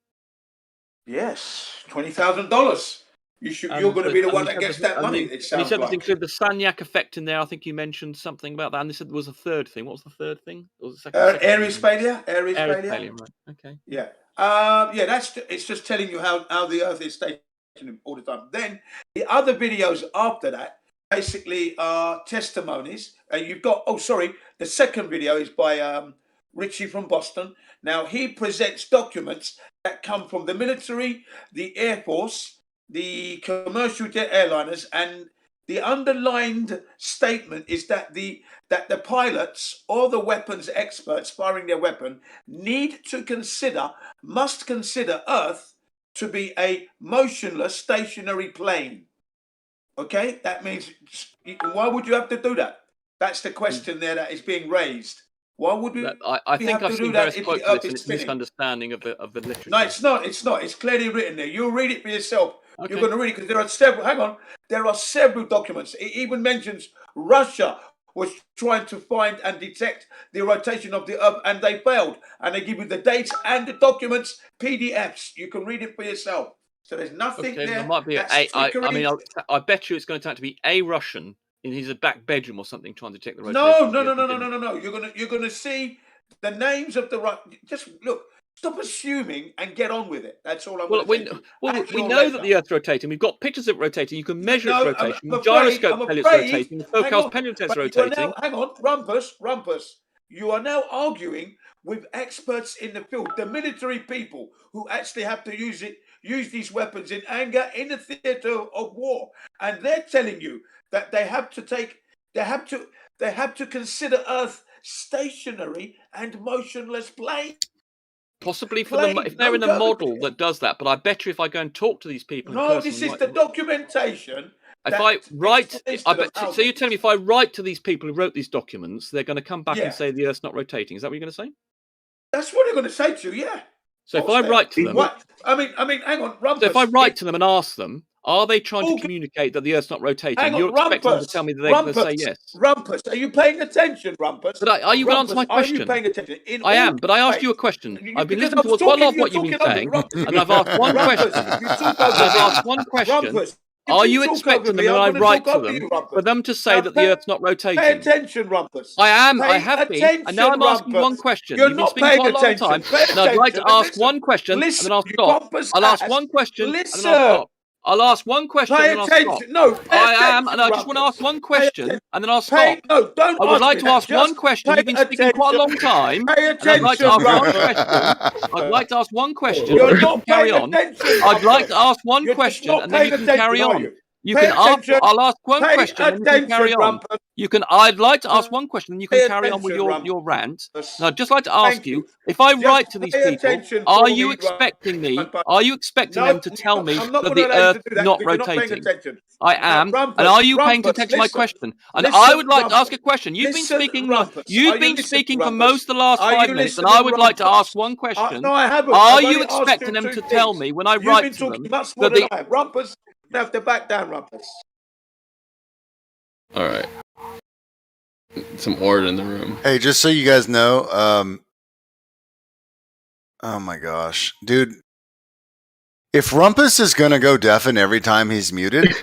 Yes, $20,000. You're going to be the one that gets that money. It sounds like. You said the Sagnac effect in there. I think you mentioned something about that, and they said there was a third thing. What was the third thing? Or was the second Aries failure. Aries failure. Right. Okay. Yeah. It's just telling you how the Earth is stationary all the time. Then the other videos after that basically are testimonies. You've got. The second video is by Richie from Boston. Now he presents documents that come from the military, the Air Force, the commercial jet airliners, and the underlined statement is that the pilots or the weapons experts firing their weapon must consider Earth to be a motionless stationary plane. Okay, that means why would you have to do that? That's the question there that is being raised. Why would we? I think I've seen various quotes of this, and it's misunderstanding of the literature. No, it's not. It's clearly written there. You'll read it for yourself. Okay. You're going to read it because there are several. Hang on, there are several documents. It even mentions Russia was trying to find and detect the rotation of the Earth, and they failed. And they give you the dates and the documents, PDFs. You can read it for yourself. So there's nothing there. There might be I bet you it's going to have to be a Russian in his back bedroom or something trying to check the rotation. No. You're gonna see the names of the just look. Stop assuming and get on with it. That's all I'm going to say. We know that the Earth's rotating. We've got pictures of it rotating. You can measure its rotation. Gyroscope tell it's rotating. The forecast pendulum tells it's rotating. Hang on, Rumpus. You are now arguing with experts in the field, the military people who actually have to use these weapons in anger in the theater of war, and they're telling you that they have to consider Earth stationary and motionless plane. Possibly if they're in a model that does that, but I bet you if I go and talk to these people, this is the documentation. If I write, so you're telling me if I write to these people who wrote these documents, they're going to come back and say the Earth's not rotating? Is that what you're going to say? That's what they're going to say to you, yeah. So if I write to them, I mean, hang on, Rumpus. So if I write to them and ask them, are they trying to communicate that the Earth's not rotating? You're expecting them to tell me that they're going to say yes. Rumpus, are you paying attention, Rumpus? But are you going to answer my question? Are you paying attention? I am, but I asked you a question. I've been listening to quite a lot of what you've been saying, and I've asked one question. I've asked one question. Are you expecting them when I write to them for them to say that the Earth's not rotating? Pay attention, Rumpus. I am. I have been. And now I'm asking one question. You've been speaking quite a long time. And I'd like to ask one question, and then I'll stop. I'll ask one question, and then I'll stop. I'll ask one question, and then I'll stop. No, I am, and I just want to ask one question, and then I'll stop. No, don't. I would like to ask one question. You've been speaking quite a long time. I'd like to ask one question. I'd like to ask one question, and then you can carry on. I'd like to ask one question, and then you can carry on. You can ask. I'll ask one question, and you can carry on. You can. I'd like to ask one question, and you can carry on with your rant. And I'd just like to ask you, if I write to these people, are you expecting me? Are you expecting them to tell me that the Earth's not rotating? I am. And are you paying attention to my question? And I would like to ask a question. You've been speaking. You've been speaking for most of the last 5 minutes, and I would like to ask one question. No, I haven't. Are you expecting them to tell me when I write to them that the Rumpus? You have to back down, Rumpus. All right. Some order in the room. Hey, just so you guys know, oh my gosh, dude, if Rumpus is gonna go deafen every time he's muted,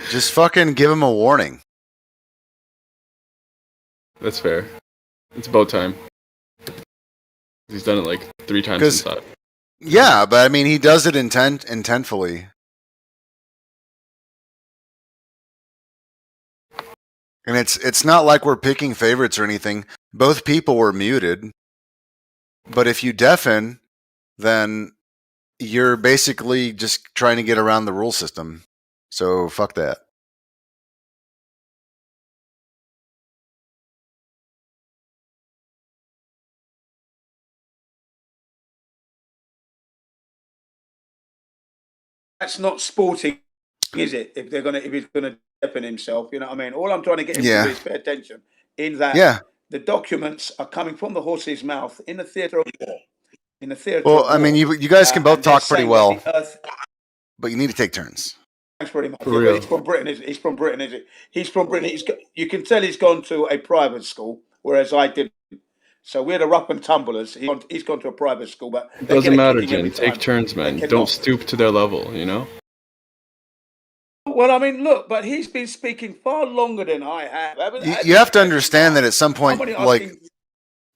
just fucking give him a warning. That's fair. It's about time. He's done it like 3 times since that. Yeah, but I mean, he does it intentfully. And it's not like we're picking favorites or anything. Both people were muted. But if you deafen, then you're basically just trying to get around the rule system. So fuck that. That's not sporting, is it? If he's gonna deafen himself, you know what I mean? All I'm trying to get him to do is pay attention. In that the documents are coming from the horse's mouth in the theater of war. In the theater. Well, I mean, you guys can both talk pretty well, but you need to take turns. Thanks very much. Yeah, he's from Britain, is it? He's from Britain, is it? He's from Britain. You can tell he's gone to a private school, whereas I didn't. So we're the rough and tumblers. He's gone to a private school, but it doesn't matter, Jen. Take turns, man. Don't stoop to their level, you know? Well, I mean, look, but he's been speaking far longer than I have. You have to understand that at some point, like,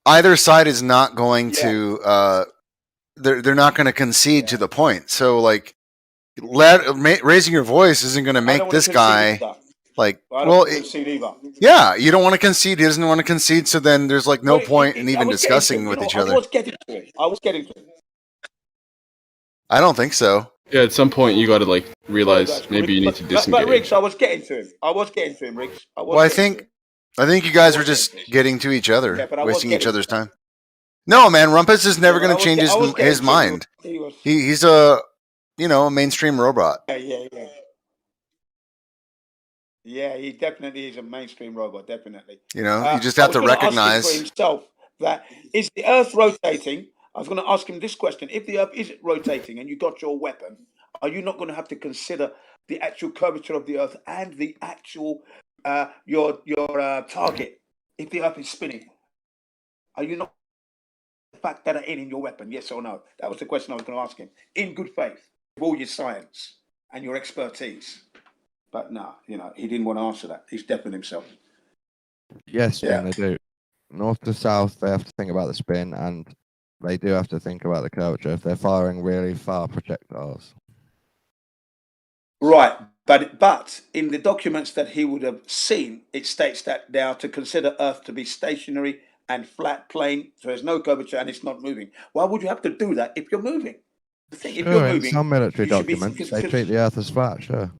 either side is not going to, they're not going to concede to the point. So, like, raising your voice isn't going to make this guy, like, well, yeah, you don't want to concede. He doesn't want to concede. So then there's, like, no point in even discussing with each other. I was getting to it. I don't think so. Yeah, at some point you got to like realize maybe you need to disengage. But Riggs, I was getting to him, Riggs. Well, I think you guys were just getting to each other, wasting each other's time. No, man, Rumpus is never going to change his mind. He's a mainstream robot. Yeah, he definitely is a mainstream robot. Definitely. You just have to recognize for himself that is the Earth rotating. I was going to ask him this question: if the Earth is rotating and you got your weapon, are you not going to have to consider the actual curvature of the Earth and the actual your target? If the Earth is spinning, are you not fact that are in your weapon? Yes or no? That was the question I was going to ask him. In good faith, with all your science and your expertise. But no, he didn't want to answer that. He's deafened himself. Yes, yeah. They do. North to south, they have to think about the spin, and they do have to think about the curvature if they're firing really far projectiles. Right, but in the documents that he would have seen, it states that they are to consider Earth to be stationary and flat plane, so there's no curvature and it's not moving. Why would you have to do that if you're moving? The thing, if you're moving, in some military documents, they treat the Earth as flat, sure.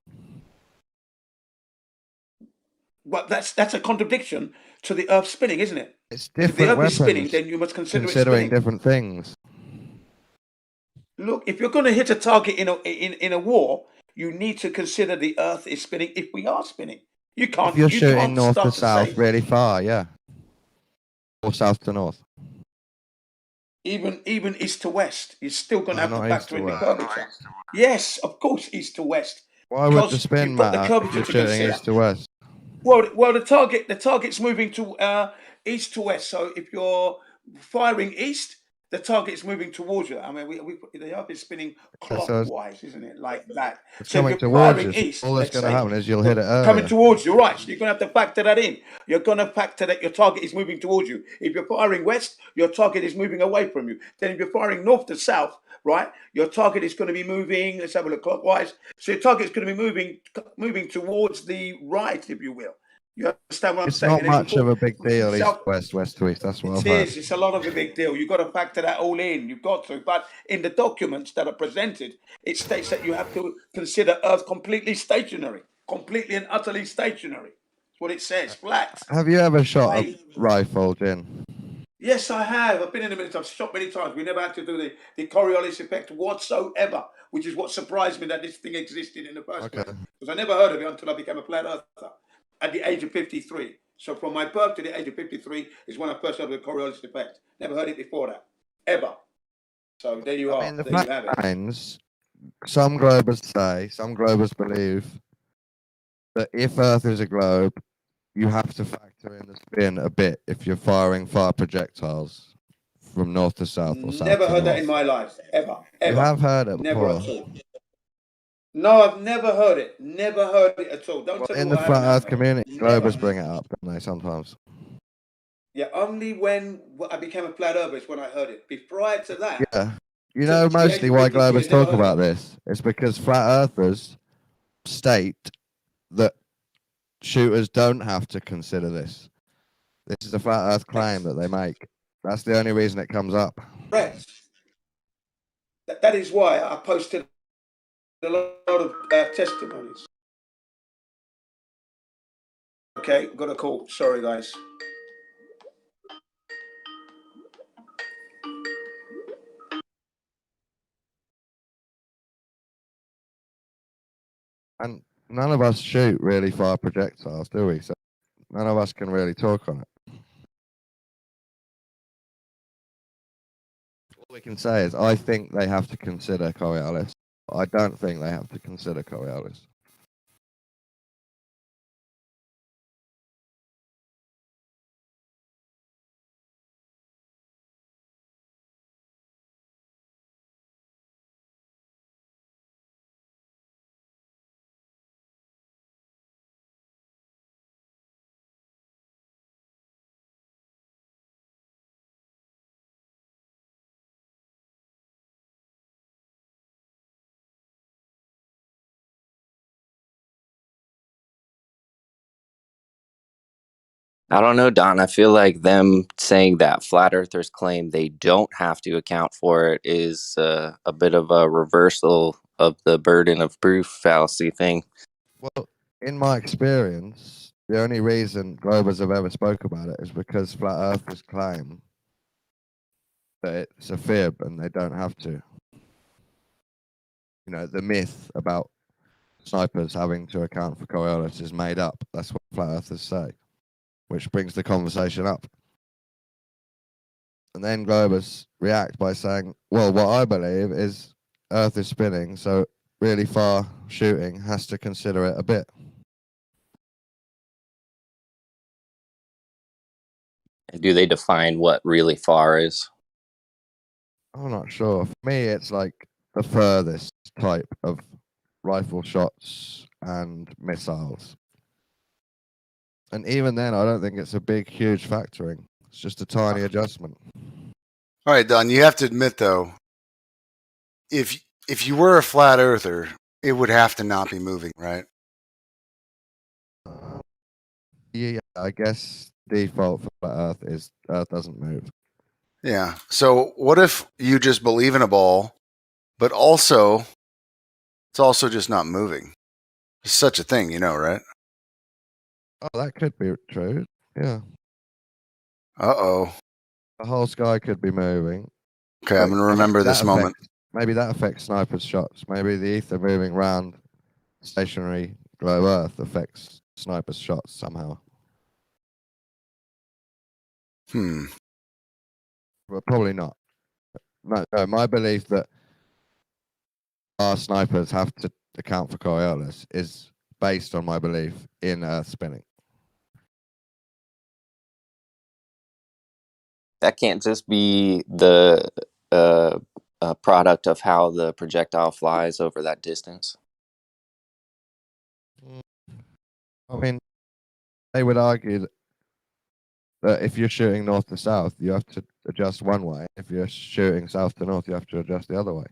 But that's a contradiction to the Earth spinning, isn't it? It's different. If the Earth weapons, is spinning, then you must consider it spinning. Different things. Look, if you're going to hit a target in a war, you need to consider the Earth is spinning. If we are spinning, you can't. If you're shooting north to south, really far, yeah, or south to north. Even east to west, you're still going to have to factor in the curvature. Yes, of course, east to west. Why would the spin matter if you're shooting east to west? Well, the target's moving to east to west. So if you're firing east, the target's moving towards you. I mean, the Earth is spinning clockwise, isn't it? Like that. It's coming towards you. East, all that's going to happen is you'll hit it earlier. Coming towards you, right? So you're going to have to factor that in. You're going to factor that your target is moving towards you. If you're firing west, your target is moving away from you. Then if you're firing north to south, right, your target is going to be moving. Let's have a look clockwise. So your target is going to be moving towards the right, if you will. You understand what I'm saying? It's not much of a big deal, east to west, west to east. That's what I've heard. It's a lot of a big deal. You've got to factor that all in. You've got to. But in the documents that are presented, it states that you have to consider Earth completely stationary, completely and utterly stationary. That's what it says, flat. Have you ever shot a rifle, Jin? Yes, I have. I've been in the military. I've shot many times. We never had to do the Coriolis effect whatsoever, which is what surprised me that this thing existed in the first place. Because I never heard of it until I became a flat earther at the age of 53. So from my birth to the age of 53 is when I first heard of the Coriolis effect. Never heard it before that, ever. So there you are. In the flat lines, some globers believe that if Earth is a globe, you have to factor in the spin a bit if you're firing far projectiles from north to south or south. Never heard that in my life, ever. You have heard it before. Never at all. No, I've never heard it. Never heard it at all. Don't tell me in the flat Earth community, globers bring it up, don't they, sometimes? Yeah, only when I became a flat earther is when I heard it. Prior to that... Yeah. You know mostly why globers talk about this? It's because flat earthers state that shooters don't have to consider this. This is a flat earth claim that they make. That's the only reason it comes up. Correct. That is why I posted a lot of testimonies. Okay, got a call. Sorry, guys. And none of us shoot really far projectiles, do we? So none of us can really talk on it. All we can say is, I think they have to consider Coriolis. I don't think they have to consider Coriolis. I don't know, Don. I feel like them saying that flat earthers claim they don't have to account for it is a bit of a reversal of the burden of proof fallacy thing. Well, in my experience, the only reason globers have ever spoke about it is because flat earthers claim that it's a fib and they don't have to. You know, the myth about snipers having to account for Coriolis is made up. That's what flat earthers say, which brings the conversation up. And then globers react by saying, well, what I believe is Earth is spinning, so really far shooting has to consider it a bit. Do they define what really far is? I'm not sure. For me, it's like the furthest type of rifle shots and missiles. And even then, I don't think it's a big, huge factoring. It's just a tiny adjustment. All right, Don, you have to admit, though, if you were a flat earther, it would have to not be moving, right? Yeah, I guess default for flat Earth is Earth doesn't move. Yeah. So what if you just believe in a ball, but also it's also just not moving? There's such a thing, right? Oh, that could be true. Yeah. Uh-oh. The whole sky could be moving. Okay, I'm going to remember this moment. Maybe that affects snipers' shots. Maybe the ether moving around stationary globe Earth affects snipers' shots somehow. But probably not. No, my belief that our snipers have to account for Coriolis is based on my belief in Earth spinning. That can't just be the product of how the projectile flies over that distance. I mean, they would argue that if you're shooting north to south, you have to adjust one way. If you're shooting south to north, you have to adjust the other way.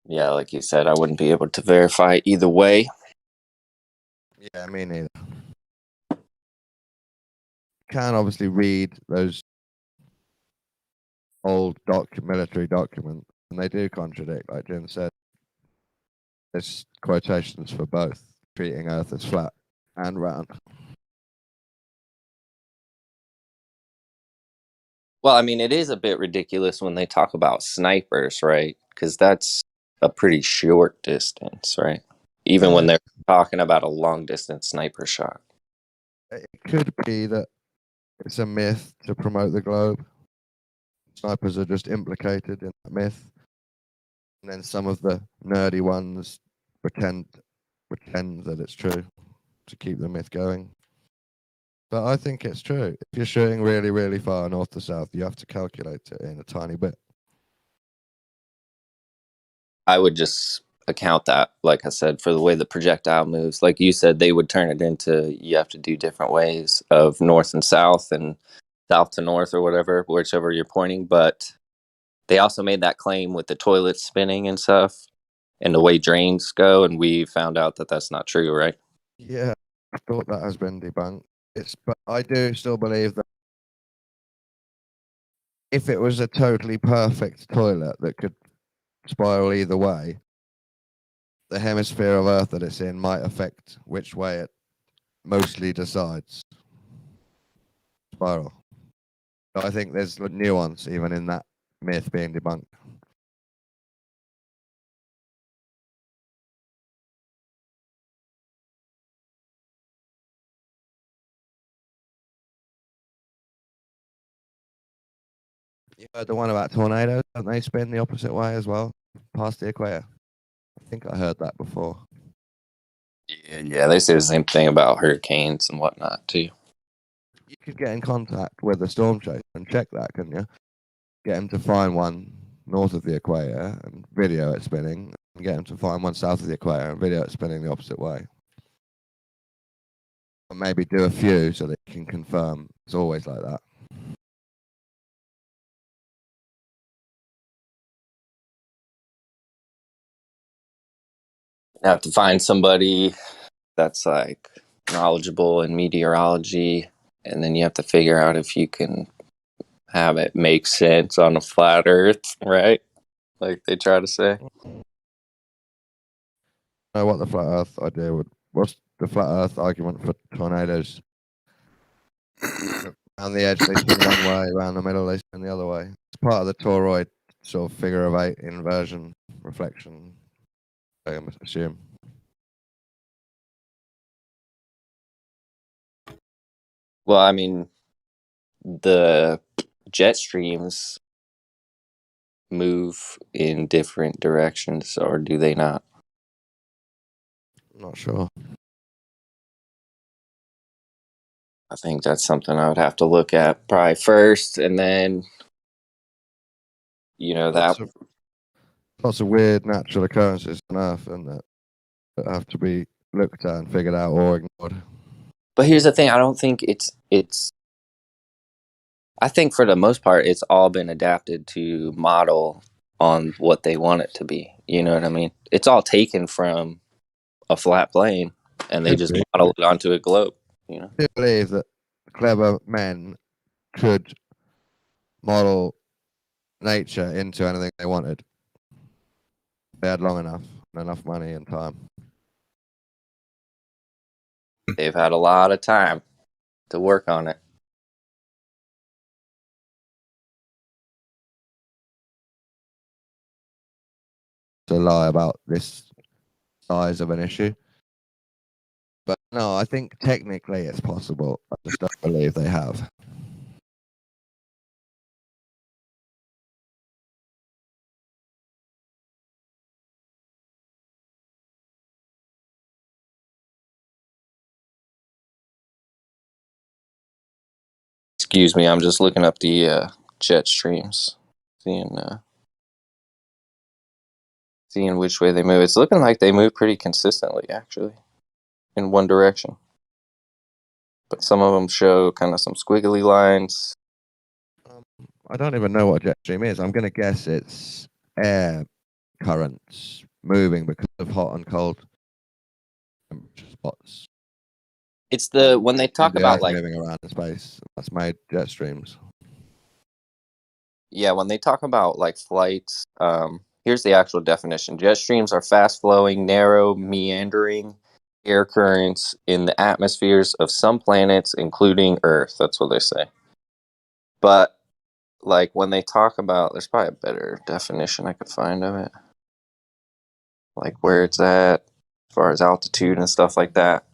Yeah, like you said, I wouldn't be able to verify either way. Yeah, me neither. Can obviously read those old military documents, and they do contradict, like Jim said. There's quotations for both, treating Earth as flat and round. Well, I mean, it is a bit ridiculous when they talk about snipers, right? Because that's a pretty short distance, right? Even when they're talking about a long distance sniper shot. It could be that it's a myth to promote the globe. Snipers are just implicated in that myth. And then some of the nerdy ones pretend that it's true to keep the myth going. But I think it's true. If you're shooting really, really far north to south, you have to calculate it in a tiny bit. I would just account that, like I said, for the way the projectile moves. Like you said, they would turn it into, you have to do different ways of north and south to north or whatever, whichever you're pointing. But they also made that claim with the toilets spinning and stuff and the way drains go. And we found out that that's not true, right? Yeah, I thought that has been debunked. But I do still believe that if it was a totally perfect toilet that could spiral either way, the hemisphere of Earth that it's in might affect which way it mostly decides. Spiral. But I think there's nuance even in that myth being debunked. You heard the one about tornadoes, don't they spin the opposite way as well, past the equator? I think I heard that before. Yeah, they say the same thing about hurricanes and whatnot too. You could get in contact with a storm chaser and check that, couldn't you? Get him to find one north of the equator and video it spinning, and get him to find one south of the equator and video it spinning the opposite way. Or maybe do a few so that you can confirm it's always like that. You have to find somebody that's like knowledgeable in meteorology, and then you have to figure out if you can have it make sense on a flat earth, right? Like they try to say. I know what the flat earth idea would. What's the flat earth argument for tornadoes? Around the edge they spin one way, around the middle they spin the other way. It's part of the toroid sort of figure of eight inversion reflection, I assume. Well, I mean, the jet streams move in different directions, or do they not? Not sure. I think that's something I would have to look at probably first, and then, lots of weird natural occurrences on Earth, and that have to be looked at and figured out or ignored. But here's the thing: I don't think it's. I think for the most part, it's all been adapted to model on what they want it to be. You know what I mean? It's all taken from a flat plane, and they just model it onto a globe. You know, I believe that clever men could model nature into anything they wanted. They had long enough money and time. They've had a lot of time to work on it. To lie about this size of an issue. But no, I think technically it's possible. I just don't believe they have. Excuse me, I'm just looking up the jet streams, seeing which way they move. It's looking like they move pretty consistently, actually, in one direction. But some of them show kind of some squiggly lines. I don't even know what a jet stream is. I'm going to guess it's air currents moving because of hot and cold spots. It's when they talk about like moving around in space. That's made jet streams. Yeah, when they talk about like flights, here's the actual definition. Jet streams are fast-flowing, narrow, meandering air currents in the atmospheres of some planets, including Earth. That's what they say. But like when they talk about, there's probably a better definition I could find of it. Like where it's at, as far as altitude and stuff like that.